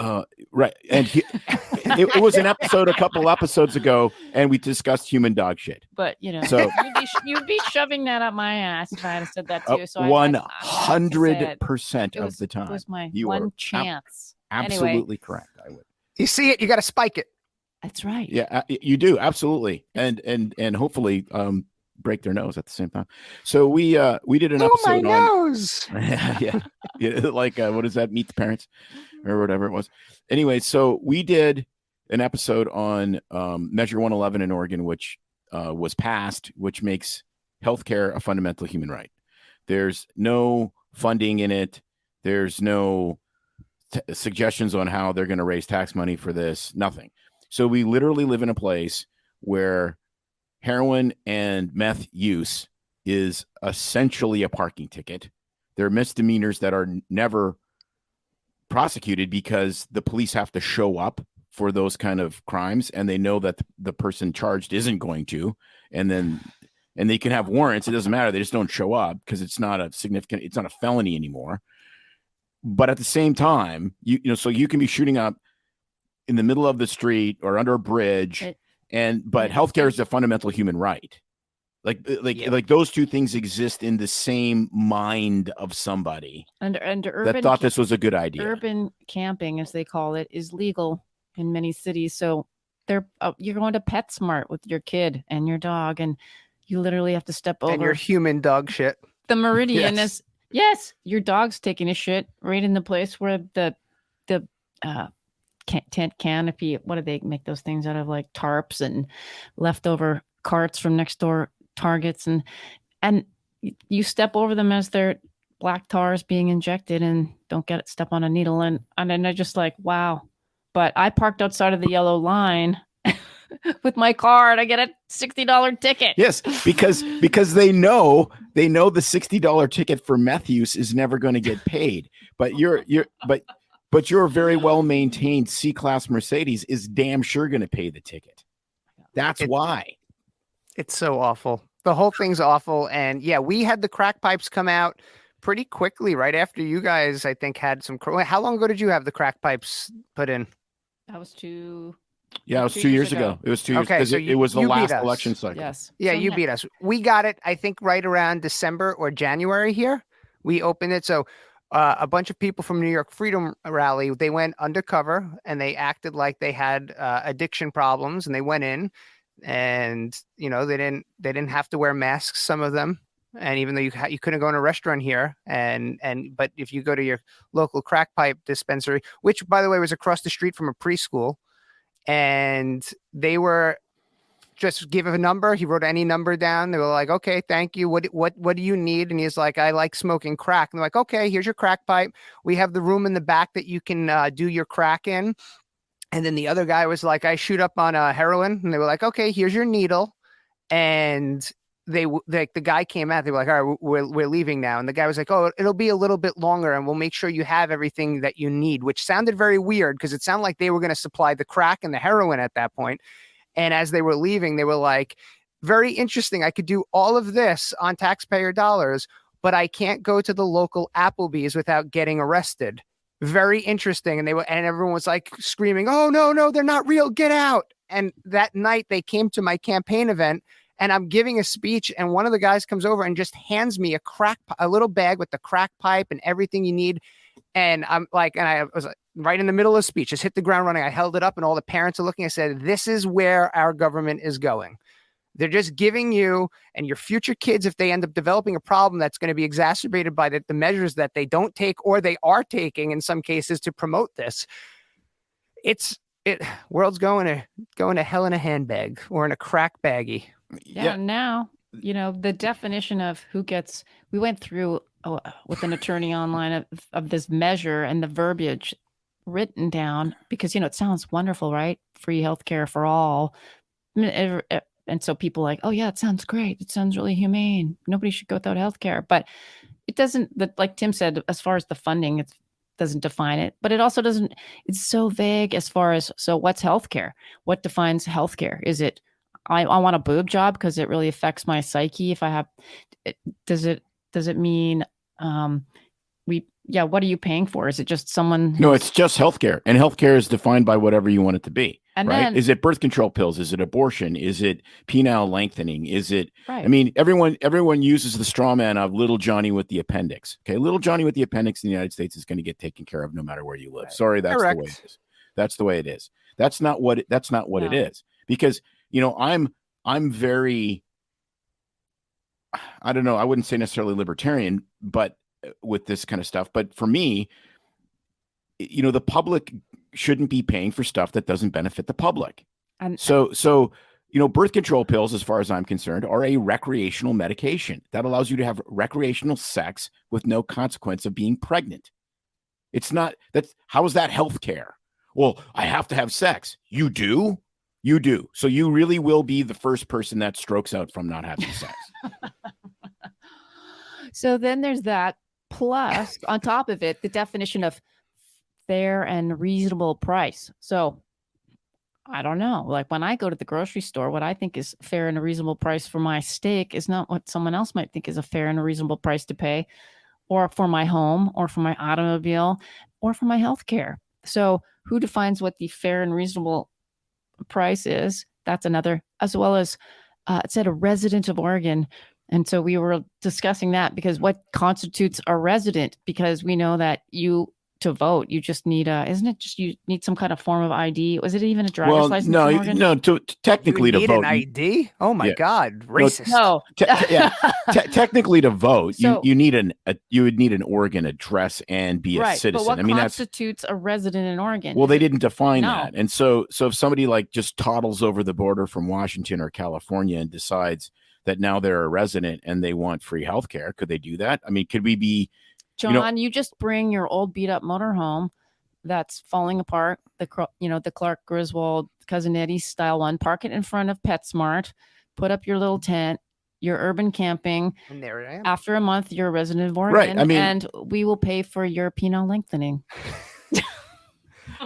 Right, and it was an episode a couple episodes ago, and we discussed human dog shit. But so you'd be shoving that up my ass if I had said that to you. So 100% of the time. It was my you one chance. Absolutely anyway. Correct. I would. You see it, you got to spike it. That's right. Yeah, you do absolutely, and hopefully break their nose at the same time. So we did an episode on my nose. yeah, like what is that? Meet the Parents or whatever it was. Anyway, so we did an episode on Measure 111 in Oregon, which was passed, which makes healthcare a fundamental human right. There's no funding in it There's no suggestions on how they're going to raise tax money for this. Nothing. So we literally live in a place where heroin and meth use is essentially a parking ticket. There are misdemeanors that are never prosecuted because the police have to show up for those kind of crimes, and they know that the person charged isn't going to, and they can have warrants. It doesn't matter. They just don't show up because it's not a felony anymore. But at the same time, so you can be shooting up in the middle of the street or under a bridge, but healthcare is a fundamental human right. Like those two things exist in the same mind of somebody and urban that thought this was a good idea. Urban camping, as they call it, is legal in many cities. So you're going to PetSmart with your kid and your dog, and you literally have to step over. And your human dog shit. The meridian is yes, your dog's taking a shit right in the place where the tent canopy. What do they make those things out of? Like tarps and leftover carts from next door Targets, and you step over them as their black tar is being injected, and don't get it step on a needle, and then they're just like, wow. But I parked outside of the yellow line with my car, and I get a $60 ticket. Yes, because they know the $60 ticket for meth use is never going to get paid. But your very well maintained C-Class Mercedes is damn sure going to pay the ticket. That's why. It's so awful. The whole thing's awful. And yeah, we had the crack pipes come out pretty quickly right after you guys, I think, had some. How long ago did you have the crack pipes put in? That was 2. Yeah, it was 2 years ago. It was 2 years because it was the last election cycle. Yes. Yeah, you beat us. We got it, I think, right around December or January here. We opened it. So a bunch of people from New York Freedom Rally, they went undercover and they acted like they had addiction problems, and they went in. And they didn't have to wear masks, some of them, and even though you couldn't go in a restaurant here, but if you go to your local crack pipe dispensary, which by the way was across the street from a preschool, and they were just give a number. He wrote any number down. They were like, okay, thank you. What do you need? And he's like, I like smoking crack. And they're like, okay, here's your crack pipe. We have the room in the back that you can do your crack in. And then the other guy was like, I shoot up on heroin. And they were like, okay, here's your needle. And the guy came out. They were like, all right, we're leaving now. And the guy was like, oh, it'll be a little bit longer, and we'll make sure you have everything that you need, which sounded very weird because it sounded like they were going to supply the crack and the heroin at that point. And as they were leaving, they were like, very interesting. I could do all of this on taxpayer dollars, but I can't go to the local Applebee's without getting arrested. Very interesting. And everyone was like screaming, oh, no, they're not real. Get out. And that night they came to my campaign event, and I'm giving a speech, and one of the guys comes over and just hands me a little bag with the crack pipe and everything you need. And I'm like, and I was like, right in the middle of the speech, just hit the ground running. I held it up, and all the parents are looking. I said, this is where our government is going. They're just giving you and your future kids, if they end up developing a problem that's going to be exacerbated by the measures that they don't take or they are taking in some cases to promote this. World's going to hell in a handbag or in a crack baggie. Yeah. Now, the definition of we went through with an attorney online of this measure and the verbiage written down because, it sounds wonderful, right? Free healthcare for all. And so people are like, oh yeah, it sounds great. It sounds really humane. Nobody should go without healthcare, but it doesn't, like Tim said, as far as the funding, it doesn't define it, but it also doesn't, it's so vague as far as, so what's healthcare? What defines healthcare? Is it, I want a boob job because it really affects my psyche. If I have, does it mean, what are you paying for? Is it just someone? No, it's just healthcare, and healthcare is defined by whatever you want it to be. And right? then, is it birth control pills? Is it abortion? Is it penile lengthening? Is it? Right. I mean, everyone uses the straw man of little Johnny with the appendix. Okay, little Johnny with the appendix in the United States is going to get taken care of no matter where you live. Right. Sorry, that's Correct. The way it is. That's the way it is. That's not what it is. Because I'm very, I don't know, I wouldn't say necessarily libertarian, but with this kind of stuff. But for me, the public shouldn't be paying for stuff that doesn't benefit the public. So birth control pills, as far as I'm concerned, are a recreational medication that allows you to have recreational sex with no consequence of being pregnant. It's not. That's how is that healthcare? Well, I have to have sex. You do. You do. So you really will be the first person that strokes out from not having sex. So then there's that. Plus, on top of it, the definition of fair and reasonable price. So I don't know. Like when I go to the grocery store, what I think is fair and a reasonable price for my steak is not what someone else might think is a fair and a reasonable price to pay, or for my home, or for my automobile, or for my health care. So who defines what the fair and reasonable price is? That's another, as well as it said a resident of Oregon. And so we were discussing that because what constitutes a resident? Because we know that to vote, you just need isn't it just you need some kind of form of ID? Was it even a driver's license? No, technically you to need vote. an ID? Oh my Yeah. God, racist. No. Technically to vote, So- you would need an Oregon address and be a Right. citizen. But what I mean, constitutes a resident in Oregon? well, they didn't define No. that. And so if somebody like just toddles over the border from Washington or California and decides that now they're a resident and they want free healthcare, could they do that? I mean, could we be, John, you just bring your old beat up motorhome that's falling apart, the Clark Griswold Cousin Eddie style one, park it in front of PetSmart, put up your little tent, your urban camping. And there I am. After a month, you're a resident of Oregon, Right, I mean- and we will pay for your penile lengthening.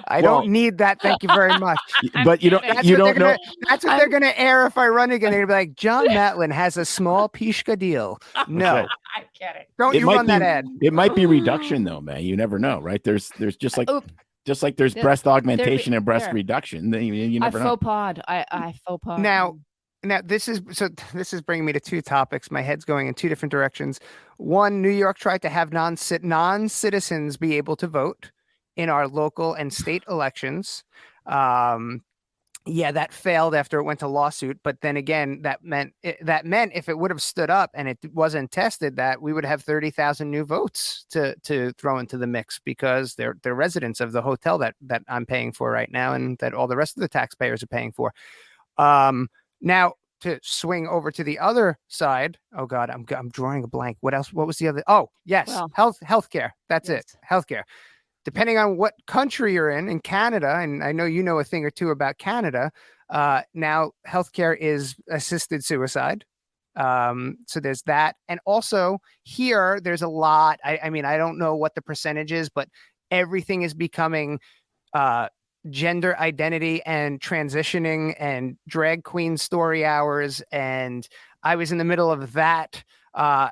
I don't need that. Thank you very much. but you don't know. That's what they're gonna air if I run again. They're gonna be like, John Matland has a small Pishka deal. No, right. I get it. don't It you might run be- that ad. It might be reduction though, man. You never know, right? There's just like Oop. there's breast augmentation and breast there. reduction. You I never know. faux pod. I faux pod. Now, this is bringing me to two topics. My head's going in two different directions. One, New York tried to have non-citizens be able to vote in our local and state elections. That failed after it went to lawsuit. But then again, that meant if it would have stood up and it wasn't tested, that we would have 30,000 new votes to throw into the mix because they're residents of the hotel that I'm paying for right now and that all the rest of the taxpayers are paying for. Now to swing over to the other side. Oh God, I'm drawing a blank. What else? What was the other? Oh yes, Well, healthcare. That's yes. it. Healthcare. Depending on what country you're in Canada, and I know you know a thing or two about Canada, now healthcare is assisted suicide. So there's that. And also here, there's a lot. I mean, I don't know what the percentage is, but everything is becoming gender identity and transitioning and drag queen story hours. And I was in the middle of that. I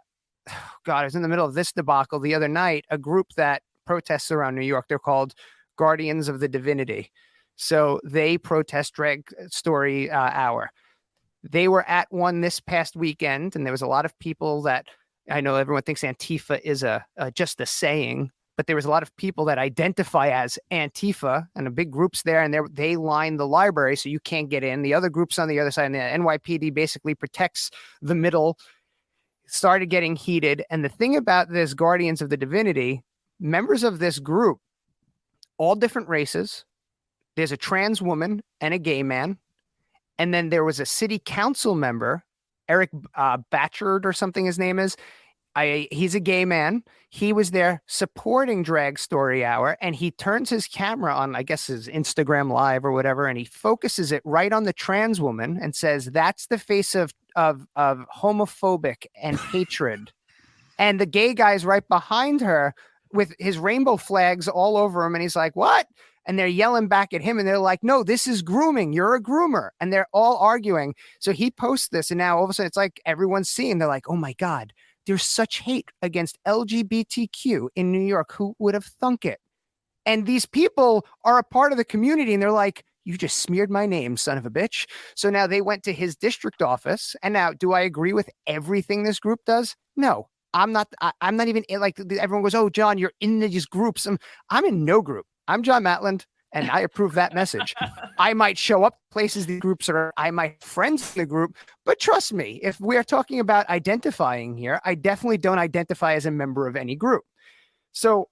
was in the middle of this debacle the other night, a group that protests around New York. They're called Guardians of the Divinity. So they protest drag story hour. They were at one this past weekend, and there was a lot of people that I know everyone thinks Antifa is just a saying, but there was a lot of people that identify as Antifa and the big groups there, and they line the library so you can't get in. The other groups on the other side, and the NYPD basically protects the middle. Started getting heated. And the thing about this Guardians of the Divinity, members of this group, all different races. There's a trans woman and a gay man. And then there was a city council member, Eric Batchard or something his name is. He's a gay man. He was there supporting Drag Story Hour, and he turns his camera on, I guess his Instagram Live or whatever, and he focuses it right on the trans woman and says, that's the face of homophobic and hatred. And the gay guy's right behind her with his rainbow flags all over him. And he's like, what? And they're yelling back at him. And they're like, no, this is grooming. You're a groomer. And they're all arguing. So he posts this. And now all of a sudden it's like everyone's seeing. They're like, oh my God, there's such hate against LGBTQ in New York. Who would have thunk it? And these people are a part of the community. And they're like, you just smeared my name, son of a bitch. So now they went to his district office. And now, do I agree with everything this group does? No. I'm not even like everyone goes, oh, John, you're in these groups. I'm in no group. I'm John Matland, and I approve that message. I might show up places these groups are. I might friends in the group, but trust me, if we're talking about identifying here, I definitely don't identify as a member of any group. So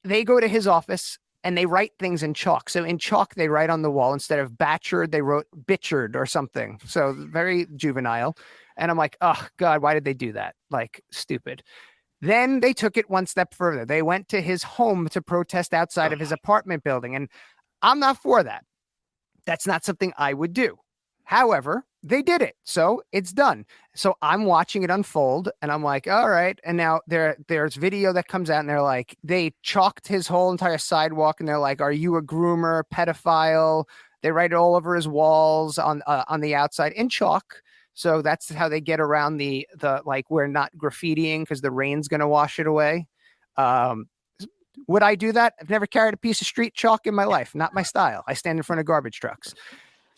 they go to his office and they write things in chalk. So in chalk, they write on the wall instead of Batchard, they wrote Bitchard or something. So very juvenile. And I'm like, oh God, why did they do that? Like, stupid. Then they took it one step further. They went to his home to protest outside of his apartment building. And I'm not for that. That's not something I would do. However, they did it. So it's done. So I'm watching it unfold and I'm like, all right. And now there's video that comes out and they're like, they chalked his whole entire sidewalk and they're like, are you a groomer, pedophile? They write it all over his walls on the outside in chalk. So that's how they get around the like, we're not graffitiing because the rain's going to wash it away. Would I do that? I've never carried a piece of street chalk in my life. Not my style. I stand in front of garbage trucks.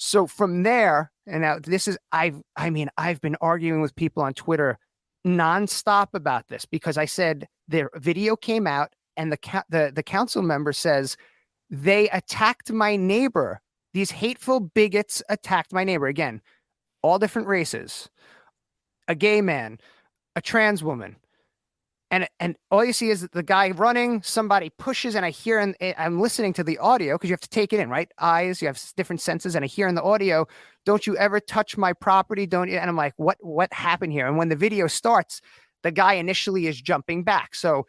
So from there, and now this is, I've been arguing with people on Twitter nonstop about this because I said their video came out and the council member says they attacked my neighbor. These hateful bigots attacked my neighbor. Again, all different races, a gay man, a trans woman. And all you see is the guy running, somebody pushes, and I hear, and I'm listening to the audio because you have to take it in, right? Eyes, you have different senses, and I hear in the audio, don't you ever touch my property, don't you? And I'm like, what happened here? And when the video starts, the guy initially is jumping back. So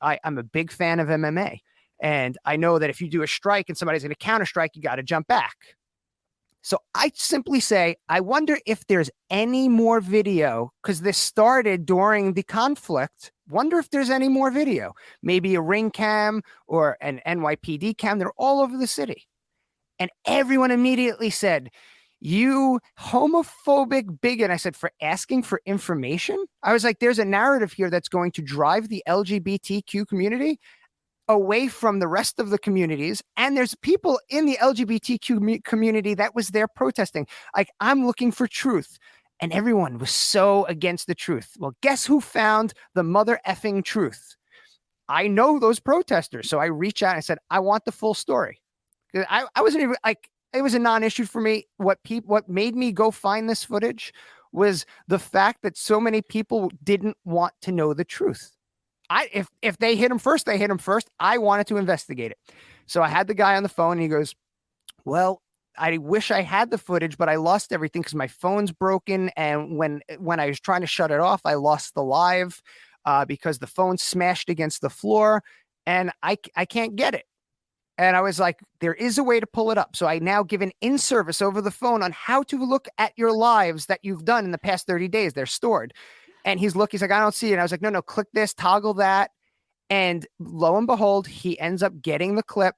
I'm a big fan of MMA, and I know that if you do a strike and somebody's going to counter strike, you got to jump back. So I simply say, I wonder if there's any more video because this started during the conflict. Wonder if there's any more video, maybe a ring cam or an NYPD cam. They're all over the city. And everyone immediately said, you homophobic bigot. I said, for asking for information. I was like, there's a narrative here that's going to drive the LGBTQ community away from the rest of the communities. And there's people in the LGBTQ community that was there protesting. Like, I'm looking for truth. And everyone was so against the truth. Well, guess who found the mother effing truth? I know those protesters. So I reached out and I said, I want the full story. I wasn't even like, it was a non-issue for me. What made me go find this footage was the fact that so many people didn't want to know the truth. If they hit him first, they hit him first. I wanted to investigate it. So I had the guy on the phone and he goes, well, I wish I had the footage, but I lost everything because my phone's broken. And when I was trying to shut it off, I lost the live because the phone smashed against the floor and I can't get it. And I was like, there is a way to pull it up. So I now give an in-service over the phone on how to look at your lives that you've done in the past 30 days. They're stored. And he's like, I don't see it. And I was like, no, click this, toggle that. And lo and behold, he ends up getting the clip.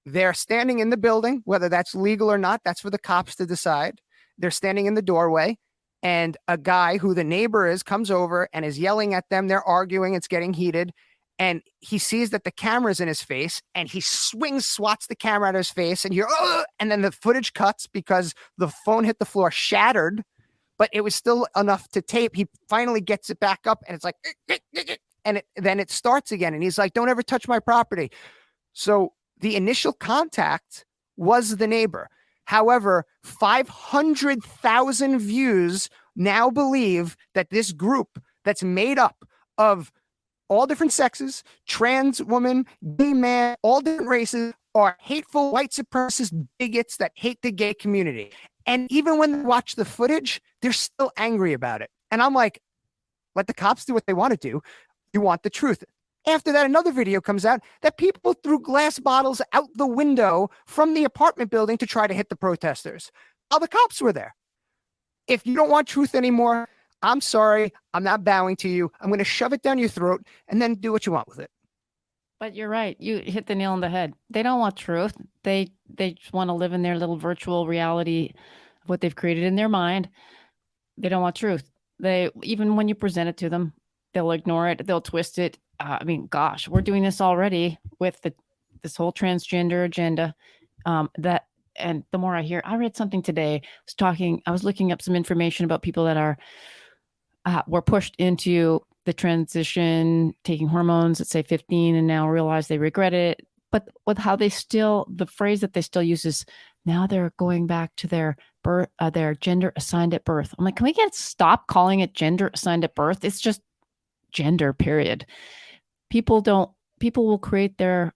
They're standing in the building, whether that's legal or not, that's for the cops to decide. They're standing in the doorway and a guy who the neighbor is comes over and is yelling at them. They're arguing. It's getting heated. And he sees that the camera's in his face and he swats the camera at his face and and then the footage cuts because the phone hit the floor, shattered, but it was still enough to tape. He finally gets it back up and it's like, and then it starts again. And he's like, don't ever touch my property. So the initial contact was the neighbor. However, 500,000 views now believe that this group that's made up of all different sexes, trans woman, gay man, all different races, are hateful white supremacist bigots that hate the gay community. And even when they watch the footage, they're still angry about it. And I'm like, let the cops do what they want to do. You want the truth. After that, another video comes out that people threw glass bottles out the window from the apartment building to try to hit the protesters. All the cops were there. If you don't want truth anymore, I'm sorry. I'm not bowing to you. I'm going to shove it down your throat and then do what you want with it. But you're right. You hit the nail on the head. They don't want truth. They just want to live in their little virtual reality of what they've created in their mind. They don't want truth. Even when you present it to them, they'll ignore it. They'll twist it. Gosh, we're doing this already with this whole transgender agenda. And the more I hear, I read something today. I was looking up some information about people that were pushed into the transition, taking hormones at say 15, and now realize they regret it. But with how the phrase that they still use is now they're going back to their birth, their gender assigned at birth. I'm like, can we stop calling it gender assigned at birth? It's just gender, period. People will create their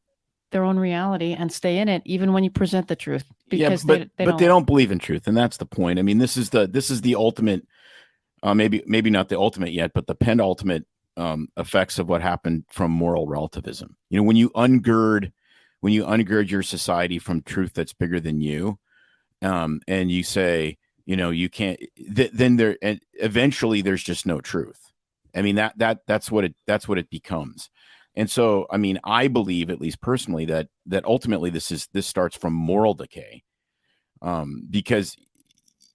own reality and stay in it, even when you present the truth. Because they don't believe in truth, and that's the point. I mean, this is the ultimate. Maybe not the ultimate yet, but the penultimate effects of what happened from moral relativism. You know, when you undergird your society from truth that's bigger than you, and you say, you know, you can't, then there, and eventually there's just no truth. I mean, that's what it becomes. And so, I mean, I believe, at least personally, that ultimately this starts from moral decay, because,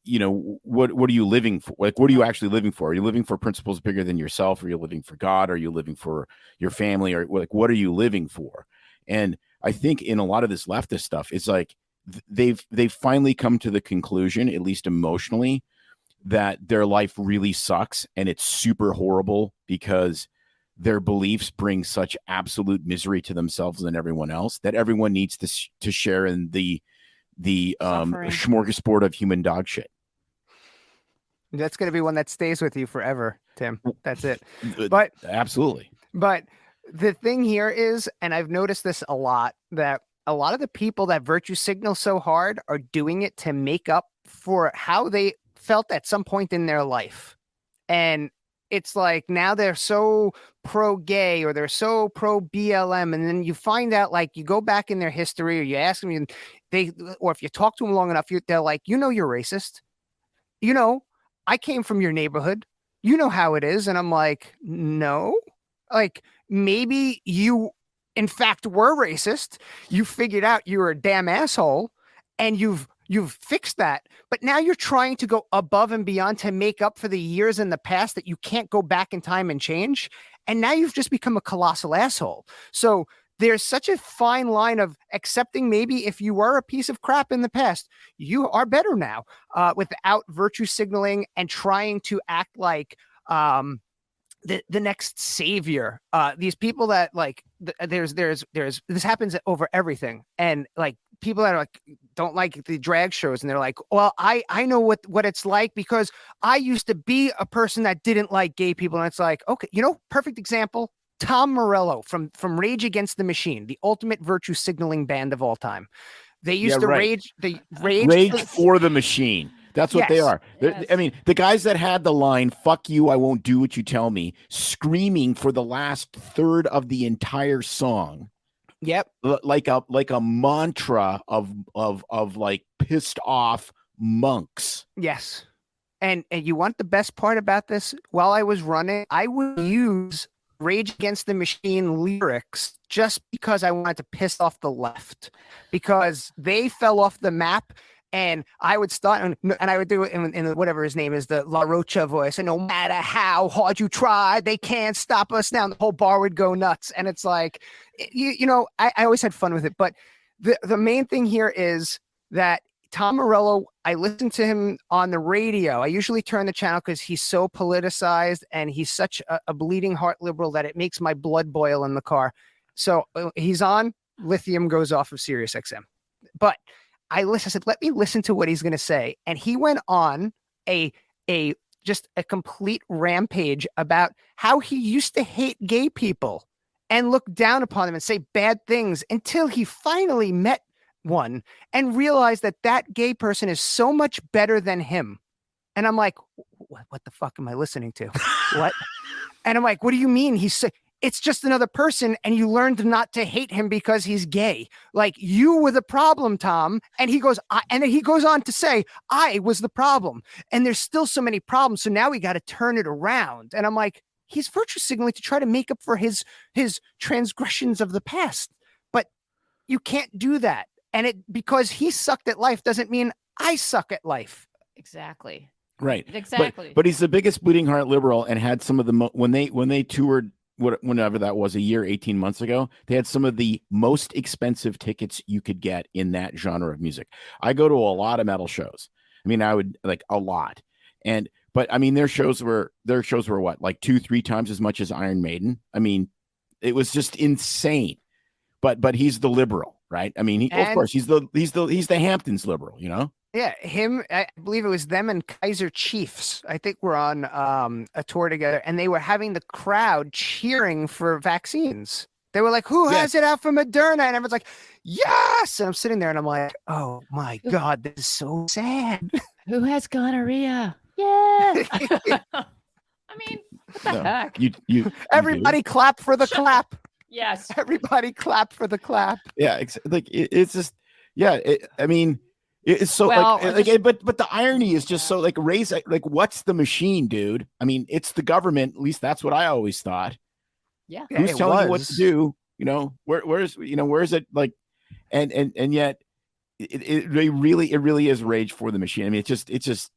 you know, what are you living for? Like, what are you actually living for? Are you living for principles bigger than yourself? Are you living for God? Are you living for your family? Or like, what are you living for? And I think in a lot of this leftist stuff, it's like they've finally come to the conclusion, at least emotionally, that their life really sucks and it's super horrible because their beliefs bring such absolute misery to themselves and everyone else, that everyone needs to share in the smorgasbord of human dog shit. That's going to be one that stays with you forever, Tim. That's it. But absolutely. But the thing here is, and I've noticed this a lot, that a lot of the people that virtue signal so hard are doing it to make up for how they felt at some point in their life. And it's like now they're so pro-gay or they're so pro-BLM. And then you find out, like, you go back in their history or you ask them, or if you talk to them long enough, they're like, you know, you're racist. You know, I came from your neighborhood. You know how it is. And I'm like, no, like, maybe you, in fact, were racist. You figured out you were a damn asshole and you've fixed that. But now you're trying to go above and beyond to make up for the years in the past that you can't go back in time and change. And now you've just become a colossal asshole. So there's such a fine line of accepting, maybe if you were a piece of crap in the past, you are better now, without virtue signaling and trying to act like the next savior. These people that, like, there's this happens over everything. And like people that are like, don't like the drag shows, and they're like, well, I know what it's like because I used to be a person that didn't like gay people. And it's like, okay, you know, perfect example. Tom Morello from Rage Against the Machine, the ultimate virtue signaling band of all time. They used to rage. They rage for the machine. That's what they are. Yes. I mean, the guys that had the line, fuck you, I won't do what you tell me, screaming for the last third of the entire song. Yep. Like a mantra of like pissed off monks. Yes. And you want the best part about this? While I was running, I would use Rage Against the Machine lyrics just because I wanted to piss off the left, because they fell off the map. And I would start, and I would do it in whatever his name is, the La Rocha voice. And no matter how hard you try, they can't stop us now. And the whole bar would go nuts. And it's like, you know, I always had fun with it. But the main thing here is that Tom Morello, I listen to him on the radio. I usually turn the channel because he's so politicized and he's such a bleeding heart liberal that it makes my blood boil in the car. So he's on, lithium goes off of Sirius XM. But I said, let me listen to what he's going to say. And he went on just a complete rampage about how he used to hate gay people and look down upon them and say bad things until he finally met one and realized that gay person is so much better than him. And I'm like, what the fuck am I listening to? What? And I'm like, what do you mean? It's just another person, and you learned not to hate him because he's gay. Like, you were the problem, Tom. And he goes, and then he goes on to say, I was the problem. And there's still so many problems. So now we got to turn it around. And I'm like, he's virtue signaling to try to make up for his transgressions of the past. But you can't do that. And because he sucked at life doesn't mean I suck at life. Exactly. Right. Exactly. But he's the biggest bleeding heart liberal and had some of the when they toured, whenever that was, a year, 18 months ago, they had some of the most expensive tickets you could get in that genre of music. I go to a lot of metal shows. I mean, I would like a lot. But I mean, their shows were what, like 2-3 times as much as Iron Maiden. I mean, it was just insane. But he's the liberal, right? I mean, of course he's the Hamptons liberal, you know? Yeah, I believe it was them and Kaiser Chiefs. I think we're on a tour together, and they were having the crowd cheering for vaccines. They were like, who has it out for Moderna? And everyone's like, yes! And I'm sitting there and I'm like, oh my God, this is so sad. Who has gonorrhea? Yeah. I mean, What the heck? You Everybody clap for the clap. Yes. Everybody clap for the clap. yeah, it's just I mean, it's so Well, but the irony is just so like what's the machine, dude? I mean, it's the government. At least that's what I always thought. Yeah. Who's it telling you what to was. do? You know, where's it like, and yet it really is rage for the machine. I mean, it's just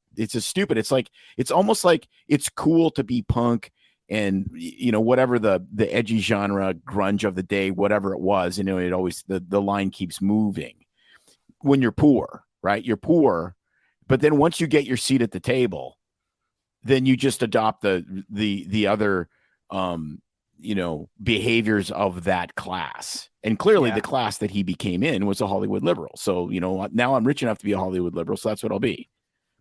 stupid. It's like, it's almost like it's cool to be punk and, you know, whatever the edgy genre, grunge of the day, whatever it was, you know, it always, the line keeps moving when you're poor, right? You're poor, but then once you get your seat at the table, then you just adopt the other, you know, behaviors of that class. And clearly the class that he became in was a Hollywood liberal. So, you know, now I'm rich enough to be a Hollywood liberal. So that's what I'll be.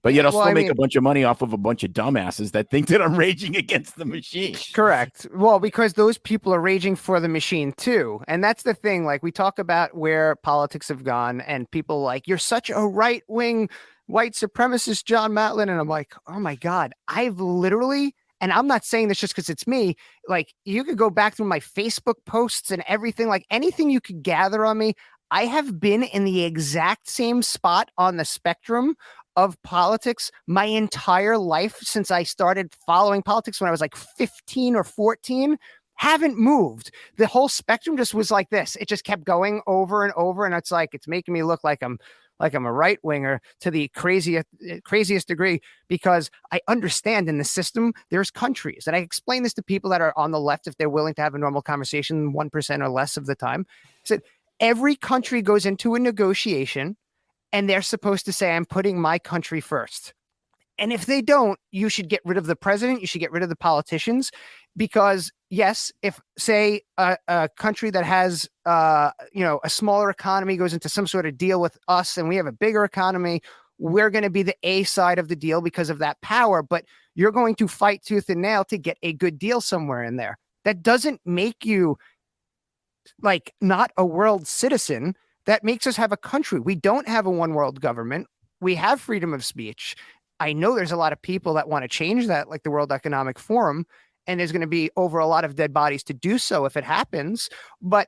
But yet I'll still make a bunch of money off of a bunch of dumbasses that think that I'm raging against the machine. Correct. Well, because those people are raging for the machine too. And that's the thing. Like, we talk about where politics have gone and people like, you're such a right-wing white supremacist, John Matland. And I'm like, oh my God, I've literally, and I'm not saying this just because it's me, like, you could go back through my Facebook posts and everything, like anything you could gather on me. I have been in the exact same spot on the spectrum of politics my entire life since I started following politics when I was like 15 or 14. Haven't moved. The whole spectrum just was like this. It just kept going over and over. And it's like, it's making me look like I'm a right winger to the craziest degree, because I understand in the system, there's countries, and I explain this to people that are on the left, if they're willing to have a normal conversation 1% or less of the time. I said, every country goes into a negotiation and they're supposed to say, I'm putting my country first. And if they don't, you should get rid of the president. You should get rid of the politicians, because yes, if say a country that has, you know, a smaller economy goes into some sort of deal with us and we have a bigger economy, we're going to be the A side of the deal because of that power, but you're going to fight tooth and nail to get a good deal somewhere in there. That doesn't make you like not a world citizen. That makes us have a country. We don't have a one world government. We have freedom of speech. I know there's a lot of people that want to change that, like the World Economic Forum, and there's going to be over a lot of dead bodies to do so if it happens. But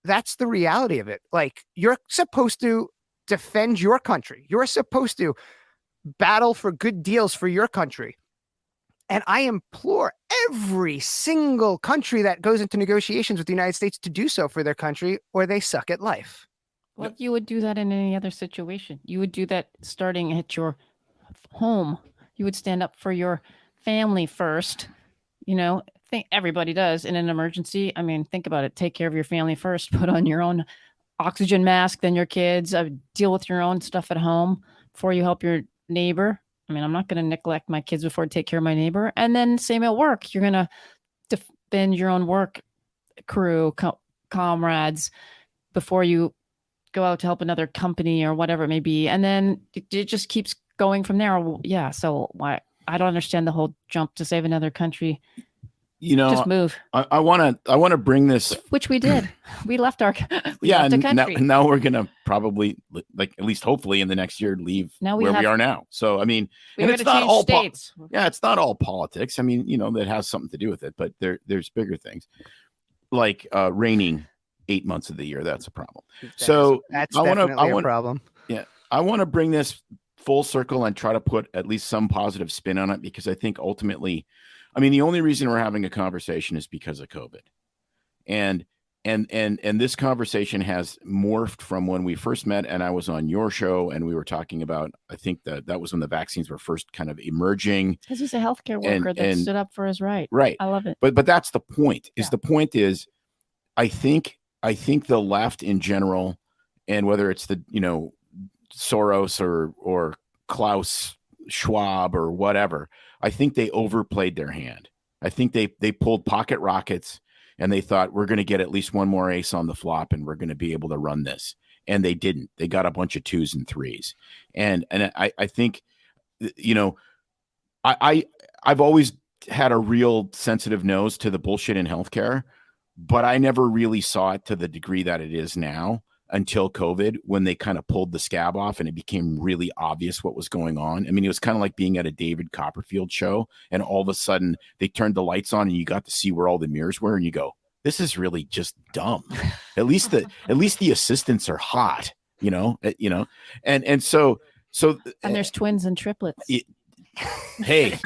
that's the reality of it. Like, you're supposed to defend your country. You're supposed to battle for good deals for your country. And I implore every single country that goes into negotiations with the United States to do so for their country, or they suck at life. Well, you would do that in any other situation. You would do that starting at your home. You would stand up for your family first. You know, think everybody does in an emergency. I mean, think about it. Take care of your family first. Put on your own oxygen mask, then your kids. Deal with your own stuff at home before you help your neighbor. I mean, I'm not going to neglect my kids before I take care of my neighbor. And then same at work. You're going to defend your own work crew, comrades before you go out to help another company or whatever it may be. And then it just keeps going from there. Yeah. So why? I don't understand the whole jump to save another country. You know, just move. I want to bring this, which we did. We left our left the country. Now we're gonna probably, like, at least hopefully in the next year, leave where we are now. So I mean, and it's not all states. It's not all politics. I mean, you know, that has something to do with it, but there's bigger things, like raining 8 months of the year. That's a problem. So that's definitely a problem. Yeah, I want to bring this full circle and try to put at least some positive spin on it, because I think ultimately, I mean, the only reason we're having a conversation is because of COVID. And this conversation has morphed from when we first met and I was on your show and we were talking about, I think that was when the vaccines were first kind of emerging. Because he's a healthcare worker that stood up for his right. Right. I love it. But that's the point. The point is, I think the left in general, and whether it's the, you know, Soros or Klaus Schwab or whatever, I think they overplayed their hand. I think they pulled pocket rockets and they thought, we're going to get at least one more ace on the flop and we're going to be able to run this. And they didn't. They got a bunch of 2s and 3s. And I think, you know, I've always had a real sensitive nose to the bullshit in healthcare, but I never really saw it to the degree that it is now. until COVID, when they kind of pulled the scab off and it became really obvious what was going on. I mean, it was kind of like being at a David Copperfield show, and all of a sudden they turned the lights on and you got to see where all the mirrors were, and you go, this is really just dumb. At least the assistants are hot, and so And there's twins and triplets. Hey,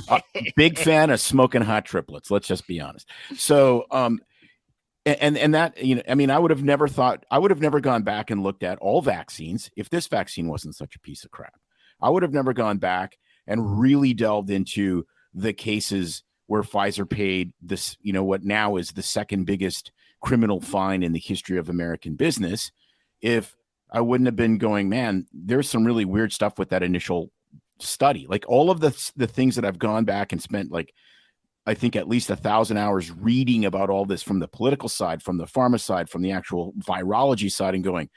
big fan of smoking hot triplets. Let's just be honest. So, and that, I mean, I would have never gone back and looked at all vaccines if this vaccine wasn't such a piece of crap. I would have never gone back and really delved into the cases where Pfizer paid this, what now is the second biggest criminal fine in the history of American business. If I wouldn't have been going, man, there's some really weird stuff with that initial study. Like all of the things that I've gone back and spent, like, I think at least 1,000 hours reading about all this from the political side, from the pharma side, from the actual virology side, and going,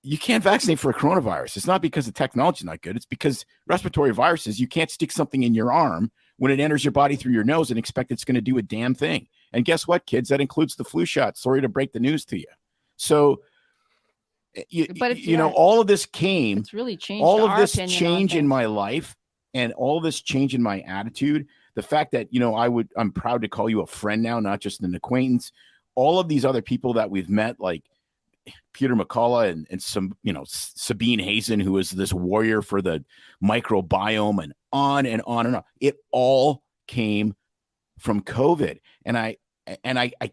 you can't vaccinate for a coronavirus. It's not because the technology is not good. It's because respiratory viruses, you can't stick something in your arm when it enters your body through your nose and expect it's going to do a damn thing. And guess what, kids? That includes the flu shot. Sorry to break the news to you. So, all of this came. It's really changed. All of this change in my life and all this change in my attitude. The fact that, I'm proud to call you a friend now, not just an acquaintance. All of these other people that we've met, like Peter McCullough and some, Sabine Hazen, who is this warrior for the microbiome, and on and on and on. It all came from COVID. And I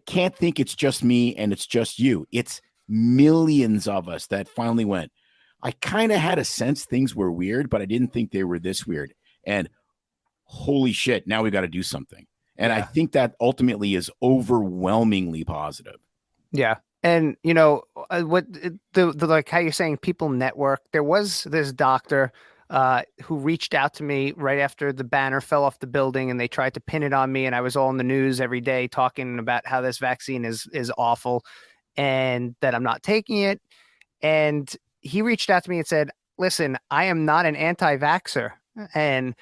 can't think it's just me and it's just you. It's millions of us that finally went, I kind of had a sense things were weird, but I didn't think they were this weird. And holy shit, now we got to do something. And I think that ultimately is overwhelmingly positive. Yeah. And what like how you're saying people network, there was this doctor who reached out to me right after the banner fell off the building and they tried to pin it on me, and I was all in the news every day talking about how this vaccine is awful and that I'm not taking it. And he reached out to me and said, listen, I am not an anti-vaxxer, and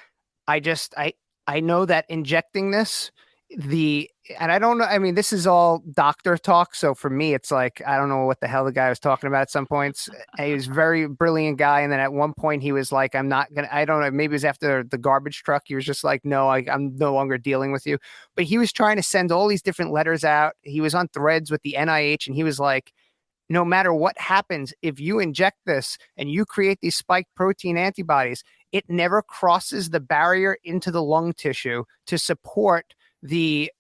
I know that injecting this, and I don't know, I mean, this is all doctor talk. So for me, it's like, I don't know what the hell the guy was talking about at some points. He was a very brilliant guy. And then at one point he was like, I don't know, maybe it was after the garbage truck. He was just like, no, I'm no longer dealing with you. But he was trying to send all these different letters out. He was on threads with the NIH, and he was like, no matter what happens, if you inject this and you create these spike protein antibodies, it never crosses the barrier into the lung tissue to support the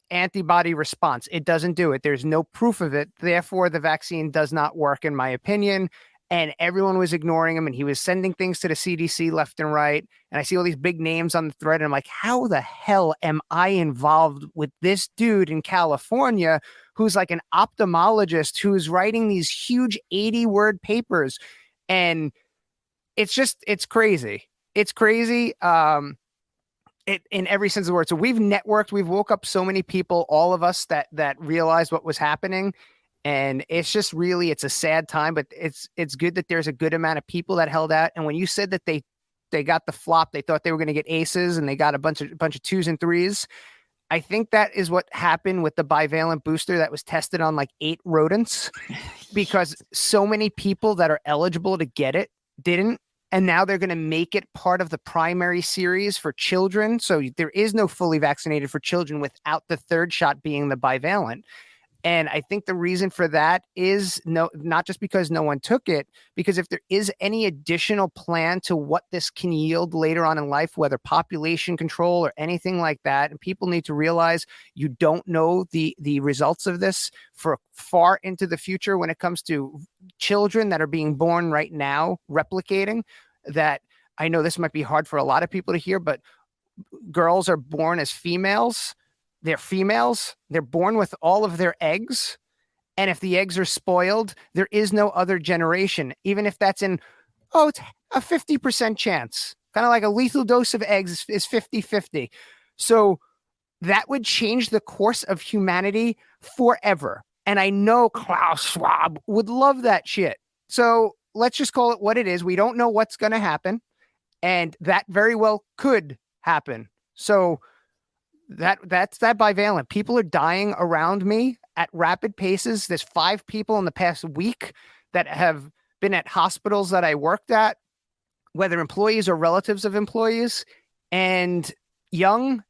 antibody response. It doesn't do it. There's no proof of it. Therefore, the vaccine does not work, in my opinion. And everyone was ignoring him, and he was sending things to the CDC left and right. And I see all these big names on the thread, and I'm like, how the hell am I involved with this dude in California who's like an ophthalmologist who's writing these huge 80-word papers? And it's crazy. It's crazy. In every sense of the word. So we've networked, we've woke up so many people, all of us that realized what was happening. And it's just really, it's a sad time, but it's good that there's a good amount of people that held out. And when you said that they got the flop, they thought they were going to get aces and they got a bunch of 2s and 3s. I think that is what happened with the bivalent booster that was tested on like 8 rodents, because so many people that are eligible to get it didn't. And now they're going to make it part of the primary series for children. So there is no fully vaccinated for children without the 3rd shot being the bivalent. And I think the reason for that is not just because no one took it, because if there is any additional plan to what this can yield later on in life, whether population control or anything like that, and people need to realize you don't know the results of this for far into the future when it comes to children that are being born right now, replicating that. I know this might be hard for a lot of people to hear, but girls are born as females. They're females. They're born with all of their eggs. And if the eggs are spoiled, there is no other generation, even if that's it's a 50% chance, kind of like a lethal dose of eggs is 50-50. So that would change the course of humanity forever. And I know Klaus Schwab would love that shit. So let's just call it what it is. We don't know what's going to happen. And that very well could happen. So that's that bivalent. People are dying around me at rapid paces. There's 5 people in the past week that have been at hospitals that I worked at, whether employees or relatives of employees, and young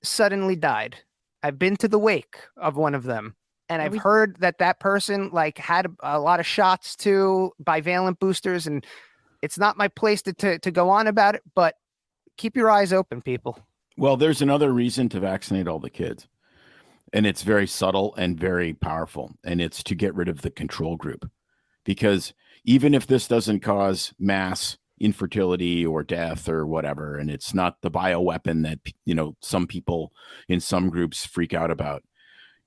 suddenly died. I've been to the wake of one of them. And I've heard that person like had a lot of shots too, bivalent boosters, and it's not my place to go on about it, but keep your eyes open, people. Well, there's another reason to vaccinate all the kids, and it's very subtle and very powerful, and it's to get rid of the control group. Because even if this doesn't cause mass infertility or death or whatever, and it's not the bioweapon that, you know, some people in some groups freak out about,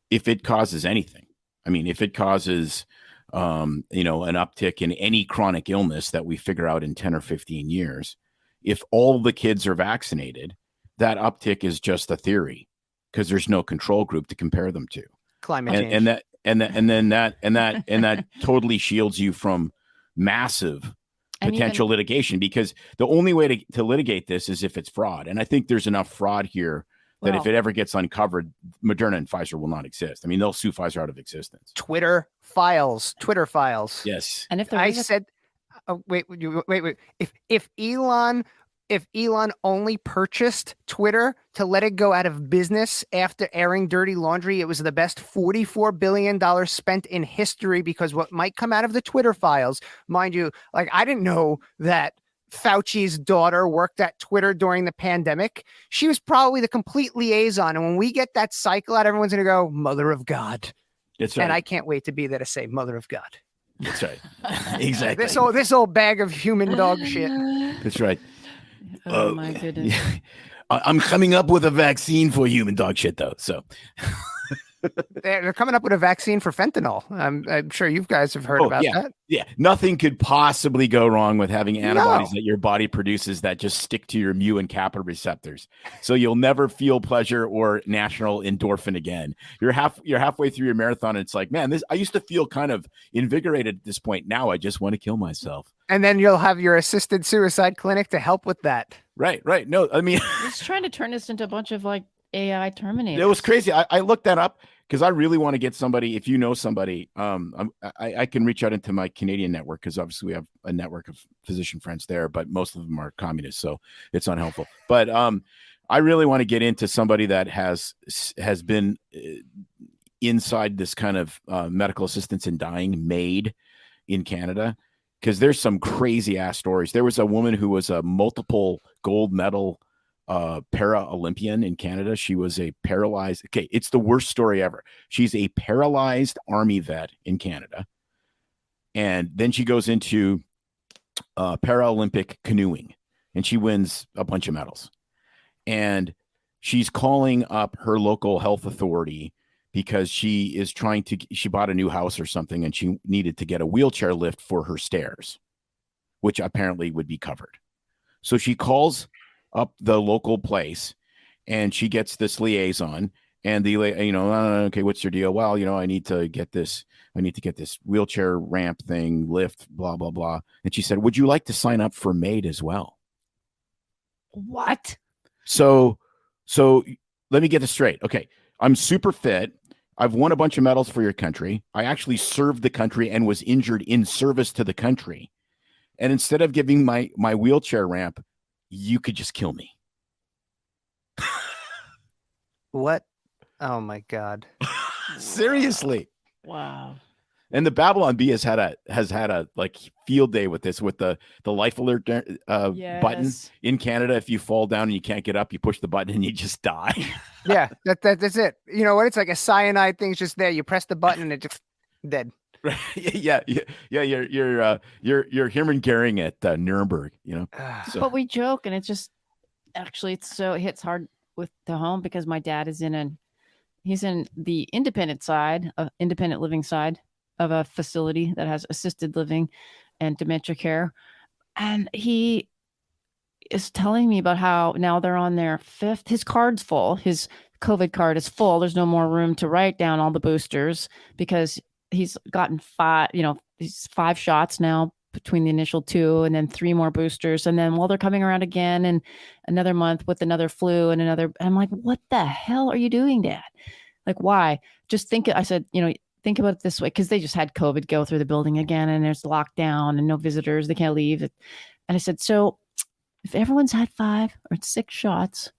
if it causes anything, I mean, if it causes, you know, an uptick in any chronic illness that we figure out in 10 or 15 years, if all the kids are vaccinated, that uptick is just a theory because there's no control group to compare them to. Climate change. And that totally shields you from massive potential litigation, because the only way to litigate this is if it's fraud. And I think there's enough fraud here that if it ever gets uncovered, Moderna and Pfizer will not exist. I mean, they'll sue Pfizer out of existence. Twitter files. Yes. And if I said, wait, if Elon only purchased Twitter to let it go out of business after airing dirty laundry, it was the best $44 billion spent in history, because what might come out of the Twitter files, mind you, like, I didn't know that Fauci's daughter worked at Twitter during the pandemic. She was probably the complete liaison. And when we get that cycle out, everyone's going to go, Mother of God. That's right. And I can't wait to be there to say Mother of God. That's right. Exactly. This old bag of human dog shit. That's right. Oh my goodness. Yeah. I'm coming up with a vaccine for human dog shit, though. So they're coming up with a vaccine for fentanyl. I'm sure you guys have heard about that. Yeah. Nothing could possibly go wrong with having antibodies that your body produces that just stick to your mu and kappa receptors. So you'll never feel pleasure or natural endorphin again. You're halfway through your marathon, and it's like, man, I used to feel kind of invigorated at this point. Now I just want to kill myself. And then you'll have your assisted suicide clinic to help with that. Right. No, I mean, he's trying to turn this into a bunch of like AI Terminators. It was crazy. I looked that up because I really want to get somebody. If you know somebody, I can reach out into my Canadian network, because obviously we have a network of physician friends there, but most of them are communists, so it's unhelpful. But I really want to get into somebody that has been inside this kind of medical assistance in dying made in Canada, because there's some crazy ass stories. There was a woman who was a multiple gold medal para-Olympian in Canada. She was a paralyzed. Okay, it's the worst story ever. She's a paralyzed army vet in Canada, and then she goes into Paralympic canoeing, and she wins a bunch of medals. And she's calling up her local health authority because she bought a new house or something, and she needed to get a wheelchair lift for her stairs, which apparently would be covered. So she calls up the local place, and she gets this liaison, and okay, what's your deal? Well, I need to get this wheelchair ramp thing, lift, blah, blah, blah. And she said, would you like to sign up for MAID as well? What? So let me get this straight. Okay. I'm super fit. I've won a bunch of medals for your country. I actually served the country and was injured in service to the country. And instead of giving my wheelchair ramp, you could just kill me. What? Oh my God. Seriously. Wow. And the Babylon Bee has had a like field day with this, with the life alert button in Canada. If you fall down and you can't get up, you push the button and you just die. Yeah, that's it. You know what? It's like a cyanide thing's just there. You press the button and it just dead. Right. Yeah. You're Hermann Goering at Nuremberg. So. But we joke, and it's just actually it hits hard to home, because my dad is he's in the independent living side of a facility that has assisted living and dementia care. And he is telling me about how now they're on their 5th. His card's full. His COVID card is full. There's no more room to write down all the boosters, because he's gotten 5 shots now between the initial 2, and then 3 more boosters. And then they're coming around again in another month with another flu and another. I'm like, what the hell are you doing, Dad? Like, why? Just think, I said, think about it this way, because they just had COVID go through the building again, and there's lockdown and no visitors. They can't leave. And I said, so if everyone's had 5 or 6 shots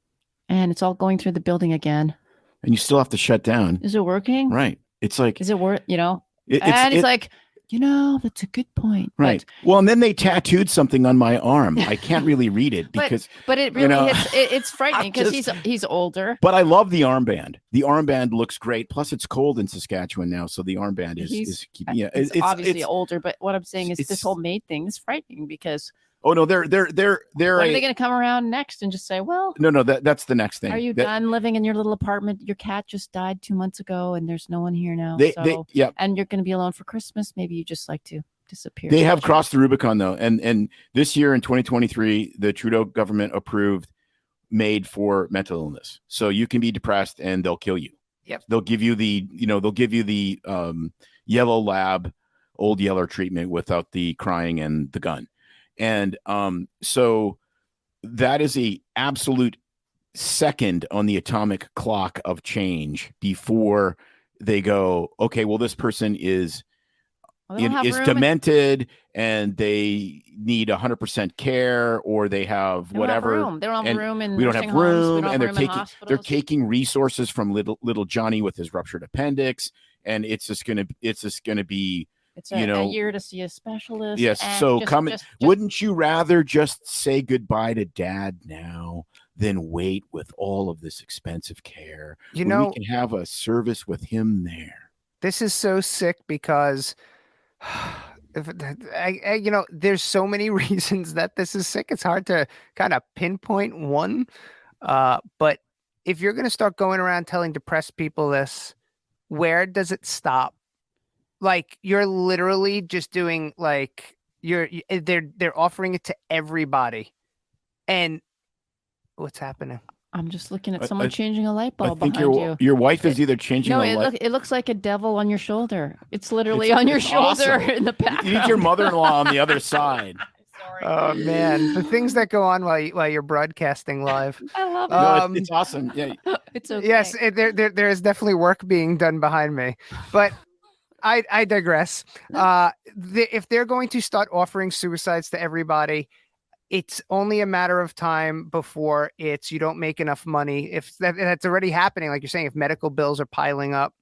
and it's all going through the building again, and you still have to shut down. is it working? Right. It's like, is it worth, it's like, that's a good point. Right. Well, and then they tattooed something on my arm. I can't really read it because, but it really it's frightening because he's older. But I love the armband. The armband looks great. Plus, it's cold in Saskatchewan now, so the armband is keeping. Yeah, it's obviously older. But what I'm saying is, this whole maid thing is frightening because. Oh no, they're. When are they going to come around next and just say, well? No, that's the next thing. Are you done living in your little apartment? Your cat just died 2 months ago, and there's no one here now. Yeah. And you're going to be alone for Christmas. Maybe you just like to disappear. They have crossed the Rubicon though, and this year in 2023, the Trudeau government approved MAID for mental illness, so you can be depressed and they'll kill you. Yep. They'll give you the yellow lab, old yeller treatment without the crying and the gun. And so that is a absolute second on the atomic clock of change before they go, okay, well, this person is demented and they need 100% care, or they have whatever. They don't have room in we don't have room, and they're taking resources from little Johnny with his ruptured appendix, and it's just gonna be. It's a year to see a specialist. Yes. So wouldn't you rather just say goodbye to Dad now than wait with all of this expensive care? We can have a service with him there. This is so sick because there's so many reasons that this is sick. It's hard to kind of pinpoint one. But if you're going to start going around telling depressed people this, where does it stop? Like, you're literally just doing they're offering it to everybody. And what's happening? I'm just looking at someone changing a light bulb. I think behind you. Your wife is either changing a light. It looks like a devil on your shoulder. It's literally on your shoulder awesome. in the back. You need your mother-in-law on the other side. Sorry. Oh man, the things that go on while you're broadcasting live. I love it. It's awesome. Yeah. It's okay. Yes, there is definitely work being done behind me, but I digress. If they're going to start offering suicides to everybody, it's only a matter of time before you don't make enough money. If that's already happening, like you're saying, if medical bills are piling up,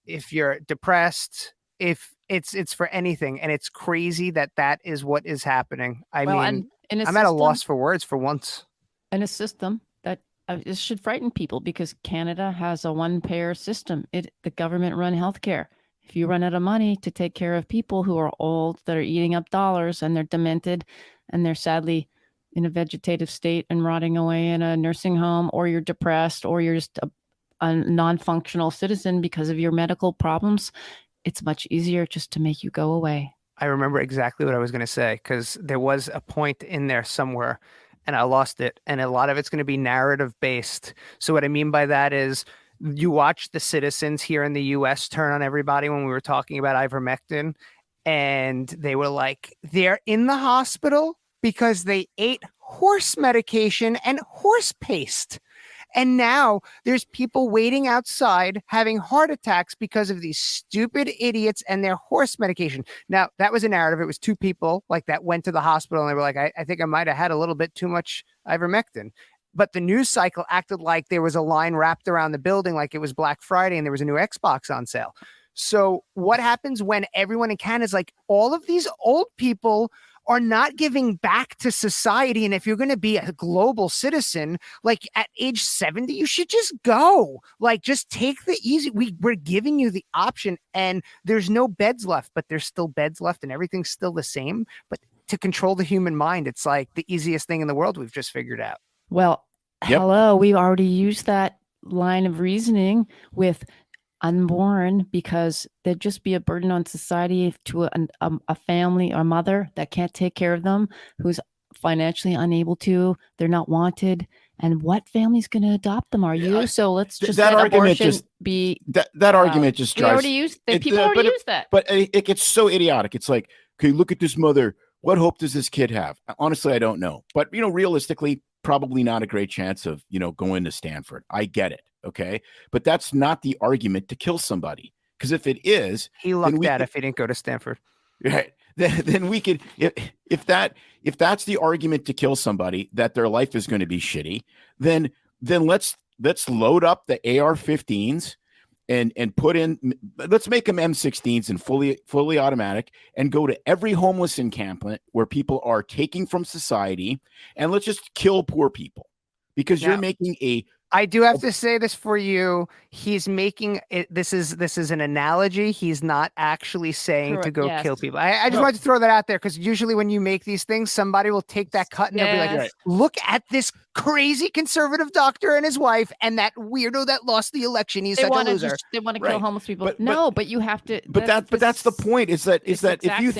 if you're depressed, if it's for anything, and it's crazy that is what is happening. I'm at a loss for words for once. In a system that this should frighten people, because Canada has a one-payer system. The government-run healthcare. If you run out of money to take care of people who are old, that are eating up dollars, and they're demented, and they're sadly in a vegetative state and rotting away in a nursing home, or you're depressed, or you're just a non-functional citizen because of your medical problems, it's much easier just to make you go away. I remember exactly what I was going to say, because there was a point in there somewhere and I lost it. And a lot of it's going to be narrative based. So what I mean by that is, you watch the citizens here in the US turn on everybody when we were talking about ivermectin, and they were like, they're in the hospital because they ate horse medication and horse paste. And now there's people waiting outside having heart attacks because of these stupid idiots and their horse medication. Now, that was a narrative. It was 2 people that went to the hospital and they were like, I think I might have had a little bit too much ivermectin. But the news cycle acted like there was a line wrapped around the building, like it was Black Friday and there was a new Xbox on sale. So what happens when everyone in Canada is like, all of these old people are not giving back to society? And if you're going to be a global citizen, like at age 70, you should just go. Like, just take the easy. We're giving you the option, and there's no beds left, but there's still beds left and everything's still the same. But to control the human mind, it's like the easiest thing in the world we've just figured out. Well, hello, we already used that line of reasoning with unborn, because there'd just be a burden on society to a family or mother that can't take care of them, who's financially unable to, they're not wanted. And what family's going to adopt them? Are you? So let's just that let argument abortion just be. That argument just drives. People already use that. But it gets so idiotic. It's like, okay, look at this mother. What hope does this kid have? Honestly, I don't know. But realistically, probably not a great chance of going to Stanford. I get it. Okay. But that's not the argument to kill somebody. Because if it is, He lucked out if he didn't go to Stanford. right, then we could, if that's the argument to kill somebody, that their life is going to be shitty, then let's load up the AR-15s and put in, let's make them M16s and fully automatic, and go to every homeless encampment where people are taking from society, and let's just kill poor people, because you're making I do have to say this for you. He's making it. This is an analogy. He's not actually saying to go kill people. I just wanted to throw that out there, because usually when you make these things, somebody will take that cut and they'll be like, look at this crazy conservative doctor and his wife and that weirdo that lost the election. He's such a loser. They want to kill homeless people. But you have to. But that's the point. Is that if you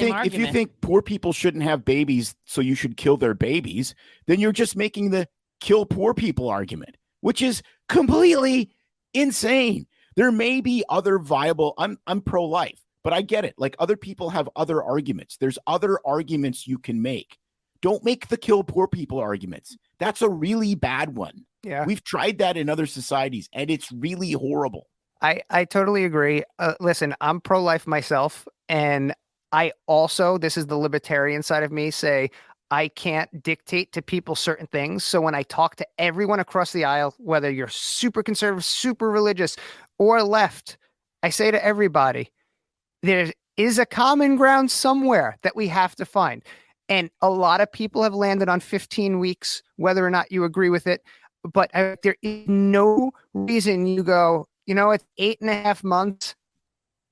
think poor people shouldn't have babies, so you should kill their babies, then you're just making the kill poor people argument, which is completely insane. There may be other viable, I'm pro-life, but I get it. Like, other people have other arguments. There's other arguments you can make. Don't make the kill poor people arguments. That's a really bad one. Yeah. We've tried that in other societies, and it's really horrible. I totally agree. Listen, I'm pro-life myself, and I also, this is the libertarian side of me, say I can't dictate to people certain things. So when I talk to everyone across the aisle, whether you're super conservative, super religious, or left, I say to everybody, there is a common ground somewhere that we have to find. And a lot of people have landed on 15 weeks, whether or not you agree with it. But there is no reason you go, it's 8.5 months.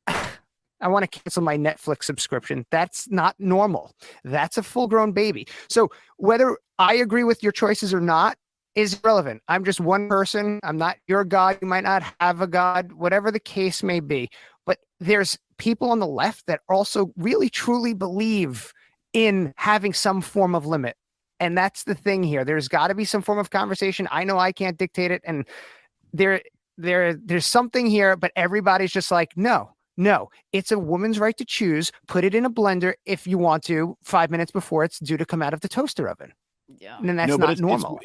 I want to cancel my Netflix subscription. That's not normal. That's a full-grown baby. So whether I agree with your choices or not is irrelevant. I'm just one person. I'm not your God. You might not have a God, whatever the case may be. But there's people on the left that also really, truly believe in having some form of limit. And that's the thing here. There's got to be some form of conversation. I know I can't dictate it. And there's something here, but everybody's just like, no, it's a woman's right to choose. Put it in a blender if you want to 5 minutes before it's due to come out of the toaster oven. Yeah. And that's not normal.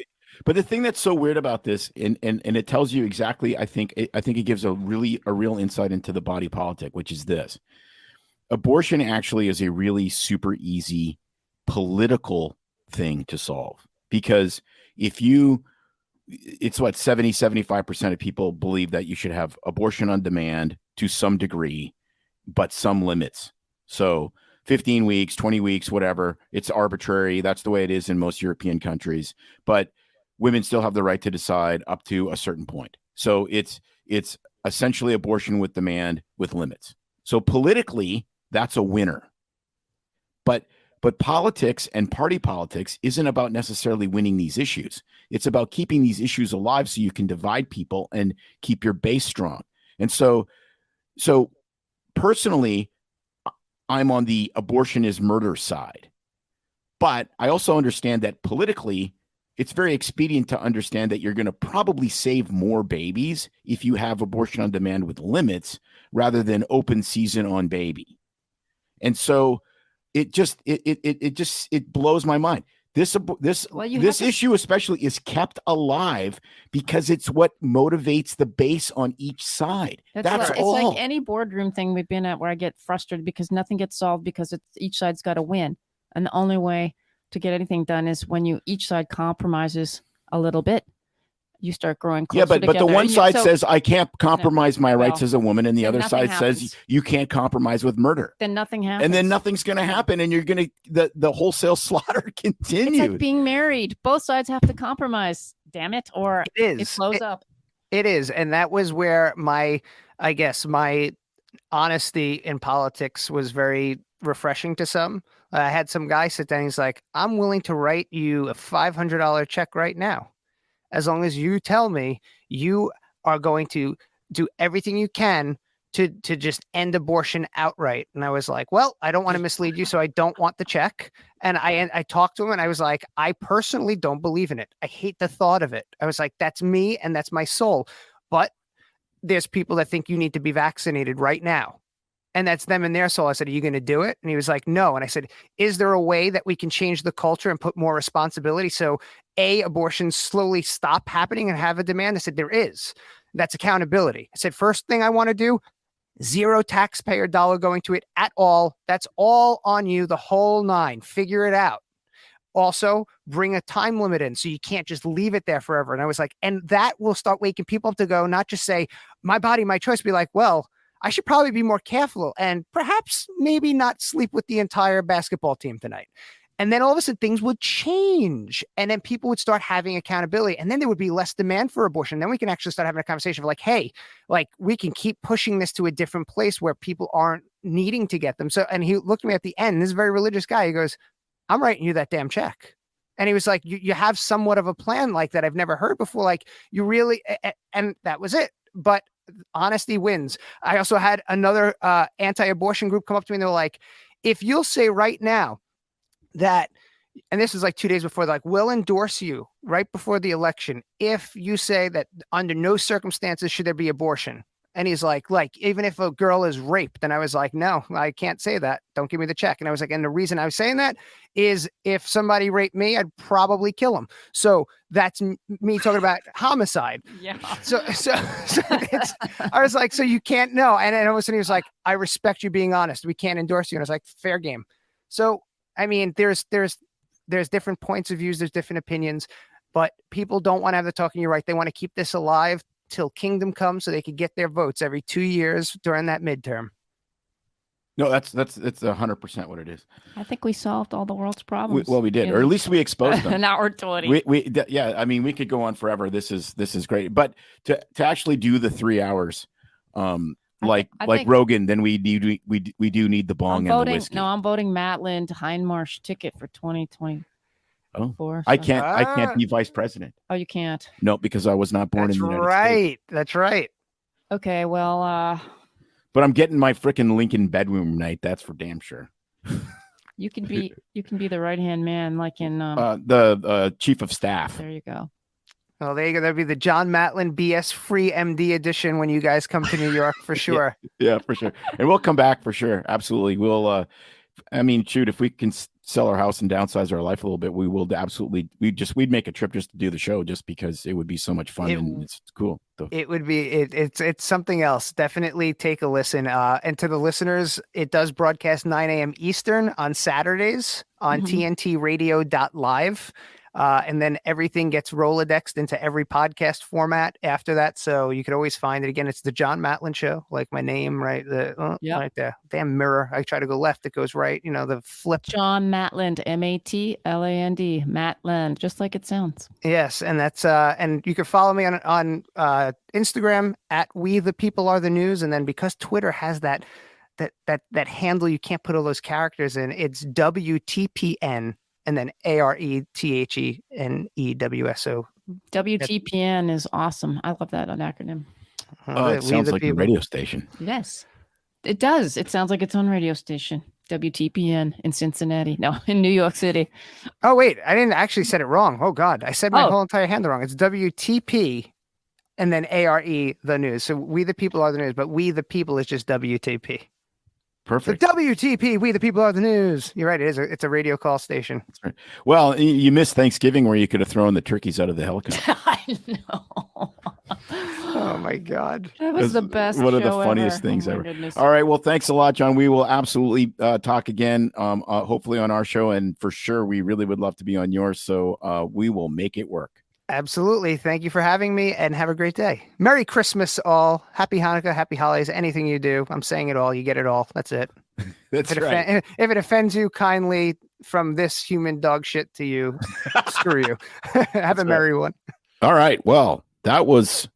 But the thing that's so weird about this, and it tells you exactly, I think it gives a real insight into the body politic, which is this. Abortion actually is a really super easy political thing to solve, because it's what 75% of people believe that you should have abortion on demand to some degree, but some limits. So 15 weeks, 20 weeks, whatever, it's arbitrary. That's the way it is in most European countries, but women still have the right to decide up to a certain point. So it's essentially abortion with demand with limits. So politically, that's a winner. But politics and party politics isn't about necessarily winning these issues. It's about keeping these issues alive so you can divide people and keep your base strong. And so personally, I'm on the abortion is murder side. But I also understand that politically, it's very expedient to understand that you're going to probably save more babies if you have abortion on demand with limits rather than open season on baby. And so it blows my mind. This issue especially is kept alive because it's what motivates the base on each side. That's all. It's like any boardroom thing we've been at where I get frustrated because nothing gets solved because each side's got to win. And the only way to get anything done is when each side compromises a little bit. You start growing closer together. But the one side says I can't compromise my rights as a woman, and the other side says you can't compromise with murder. Then nothing happens. And then nothing's going to happen, and you're going to the wholesale slaughter continues. It's like being married. Both sides have to compromise. Damn it, or it blows up. It is, and that was where my honesty in politics was very refreshing to some. I had some guy sit down. He's like, "I'm willing to write you a $500 check right now, as long as you tell me you are going to do everything you can to just end abortion outright." And I was like, well, I don't want to mislead you, so I don't want the check. And I talked to him, and I was like, I personally don't believe in it. I hate the thought of it. I was like, that's me, and that's my soul. But there's people that think you need to be vaccinated right now. And that's them and their soul. I said, are you going to do it? And he was like, no. And I said, is there a way that we can change the culture and put more responsibility so abortions slowly stop happening and have a demand? I said, there is. That's accountability. I said, first thing I want to do, zero taxpayer dollar going to it at all. That's all on you, the whole nine. Figure it out. Also, bring a time limit in so you can't just leave it there forever. And I was like, and that will start waking people up to go, not just say, my body, my choice, be like, well, I should probably be more careful and perhaps maybe not sleep with the entire basketball team tonight. And then all of a sudden things would change. And then people would start having accountability. And then there would be less demand for abortion. Then we can actually start having a conversation of like, hey, like we can keep pushing this to a different place where people aren't needing to get them. So, and he looked at me at the end, this is a very religious guy. He goes, I'm writing you that damn check. And he was like, you have somewhat of a plan like that I've never heard before. Like you really, and that was it. But honesty wins. I also had another anti-abortion group come up to me and they were like, if you'll say right now that, and this is like 2 days before, like, we'll endorse you right before the election if you say that under no circumstances should there be abortion. And he's like, even if a girl is raped. And I was like, no, I can't say that. Don't give me the check. And I was like, and the reason I was saying that is if somebody raped me, I'd probably kill him. So that's me talking about homicide. Yeah. So I was like, so you can't know. And then all of a sudden he was like, I respect you being honest. We can't endorse you. And I was like, fair game. So, I mean, there's different points of views. There's different opinions, but people don't want to have the talking. You're right. They want to keep this alive till kingdom comes so they could get their votes every 2 years during that midterm. No, that's 100% what it is. I think we solved all the world's problems. We did, or at least we exposed them. An hour 20. Yeah. I mean, we could go on forever. This is great, but to actually do the 3 hours, like Rogan, then we do need the bong and the whiskey. No, I'm voting Matland Hindmarsh ticket for 2020. Oh, I can't be vice president. Oh, you can't? No, because I was not born in the United States. That's right. Okay, well, but I'm getting my freaking Lincoln bedroom night. That's for damn sure. you can be the right-hand man, like in the chief of staff. There you go. Well, there you go. That'd be the John Matland BS free MD edition when you guys come to New York for sure. Yeah, for sure. And we'll come back for sure. Absolutely. We'll, I mean, shoot, if we can sell our house and downsize our life a little bit, we will absolutely. We'd make a trip just to do the show, just because it would be so much fun and it's cool. It would be. It's something else. Definitely take a listen. And to the listeners, it does broadcast 9 a.m. Eastern on Saturdays on tntradio.live. And then everything gets Rolodexed into every podcast format after that. So you could always find it. Again, it's the John Matland Show, like my name, right? Right there. Damn mirror. I try to go left. It goes right. You know, the flip. John Matland, Matland, Matland, just like it sounds. Yes. And that's, and you can follow me on Instagram at We the People Are the News. And then because Twitter has that handle, you can't put all those characters in. It's WTPN. And then ARETHENEWSO. WTPN is awesome. I love that acronym. It sounds like a radio station. Yes, it does. It sounds like its own radio station. WTPN in Cincinnati. No, in New York City. Oh, wait. I didn't actually said it wrong. Oh, God. I said my whole entire handle wrong. It's WTP and then ARE, the news. So We the People Are the News, but We the People is just WTP. Perfect. The WTP, We the People Are the News. You're right. It's a radio call station. That's right. Well, you missed Thanksgiving where you could have thrown the turkeys out of the helicopter. I know. Oh my God. That was the best. One of the funniest things ever. Goodness. All right. Well, thanks a lot, John. We will absolutely talk again, hopefully on our show. And for sure, we really would love to be on yours. So we will make it work. Absolutely. Thank you for having me and have a great day. Merry Christmas, all. Happy Hanukkah, happy holidays, anything you do. I'm saying it all. You get it all. That's it. That's right. If it offends you, kindly from this human dog shit to you, screw you. Have a merry one. All right. Well, that was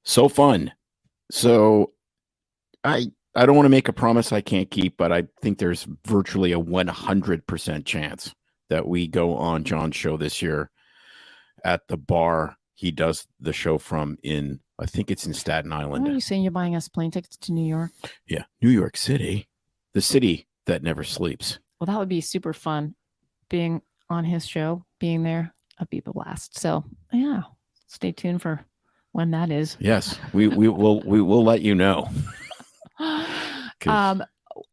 so fun. So I don't want to make a promise I can't keep, but I think there's virtually a 100% chance that we go on John's show this year at the bar he does the show from I think it's in Staten Island. What are you saying? You're buying us plane tickets to New York? Yeah. New York City, the city that never sleeps. Well, that would be super fun being on his show, being there. That'd be the blast. So yeah, stay tuned for when that is. Yes, we will let you know.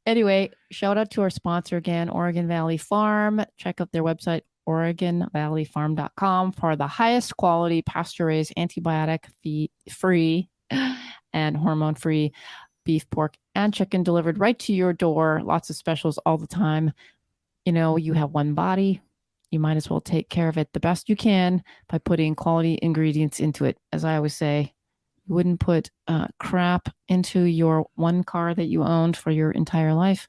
Anyway, shout out to our sponsor again, Oregon Valley Farm. Check out their website, OregonValleyFarm.com for the highest quality pasture-raised, antibiotic-free and hormone-free beef, pork, and chicken delivered right to your door. Lots of specials all the time. You know, you have one body. You might as well take care of it the best you can by putting quality ingredients into it. As I always say, you wouldn't put crap into your one car that you owned for your entire life.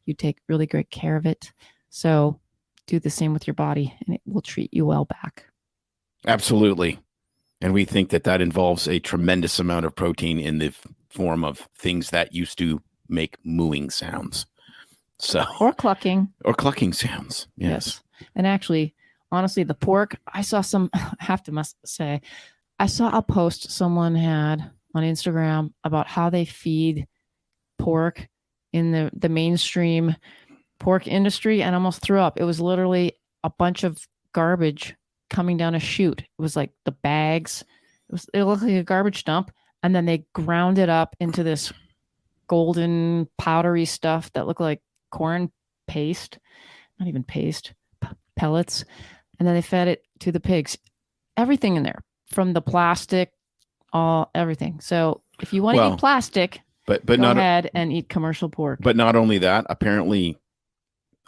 You take really great care of it. So do the same with your body, and it will treat you well back. Absolutely. And we think that that involves a tremendous amount of protein in the form of things that used to make mooing sounds. Or clucking. Or clucking sounds. Yes. And actually, honestly, the pork, I saw I saw a post someone had on Instagram about how they feed pork in the mainstream pork industry, and I almost threw up. It was literally a bunch of garbage coming down a chute. It was like the bags. It looked like a garbage dump, and then they ground it up into this golden powdery stuff that looked like corn paste, not even paste, pellets, and then they fed it to the pigs. Everything in there, from the plastic, everything. So if you want to eat plastic, but go ahead and eat commercial pork. But not only that, apparently,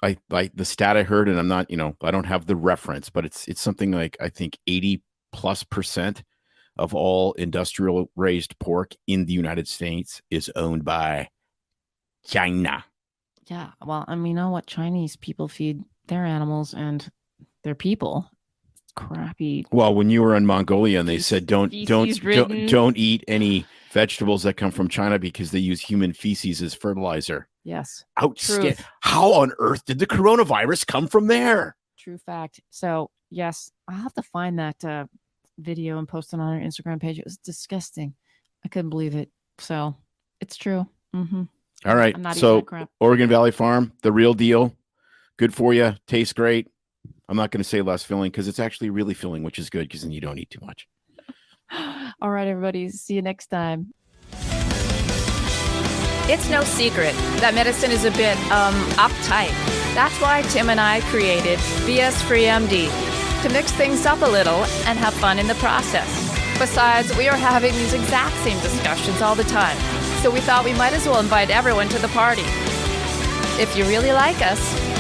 I like the stat I heard, and I'm not, I don't have the reference, but it's something like, I think 80+% of all industrial raised pork in the United States is owned by China. Yeah. Well, I mean, you know what? Chinese people feed their animals and their people. Crappy. Well, when you were in Mongolia and they said don't eat any vegetables that come from China because they use human feces as fertilizer. Yes. Outstanding. How on earth did the coronavirus come from there? True fact. So yes, I'll have to find that video and post it on our Instagram page. It was disgusting. I couldn't believe it. So it's true. Mm-hmm. All right. So Oregon Valley Farm, the real deal. Good for you. Tastes great. I'm not going to say less filling because it's actually really filling, which is good because then you don't eat too much. All right, everybody. See you next time. It's no secret that medicine is a bit uptight. That's why Tim and I created BS Free MD to mix things up a little and have fun in the process. Besides, we are having these exact same discussions all the time, so we thought we might as well invite everyone to the party. If you really like us,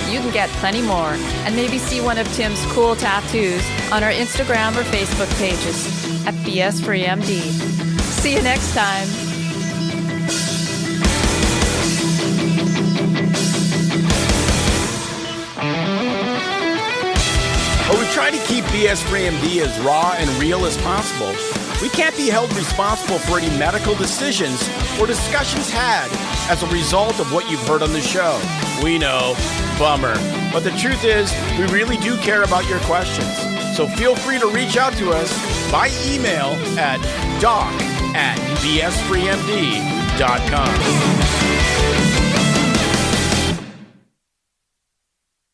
you can get plenty more and maybe see one of Tim's cool tattoos on our Instagram or Facebook pages at BS Free MD. See you next time. While we try to keep BS Free MD as raw and real as possible, we can't be held responsible for any medical decisions or discussions had as a result of what you've heard on the show. We know, bummer. But the truth is, we really do care about your questions. So feel free to reach out to us by email at doc@bsfreemd.com.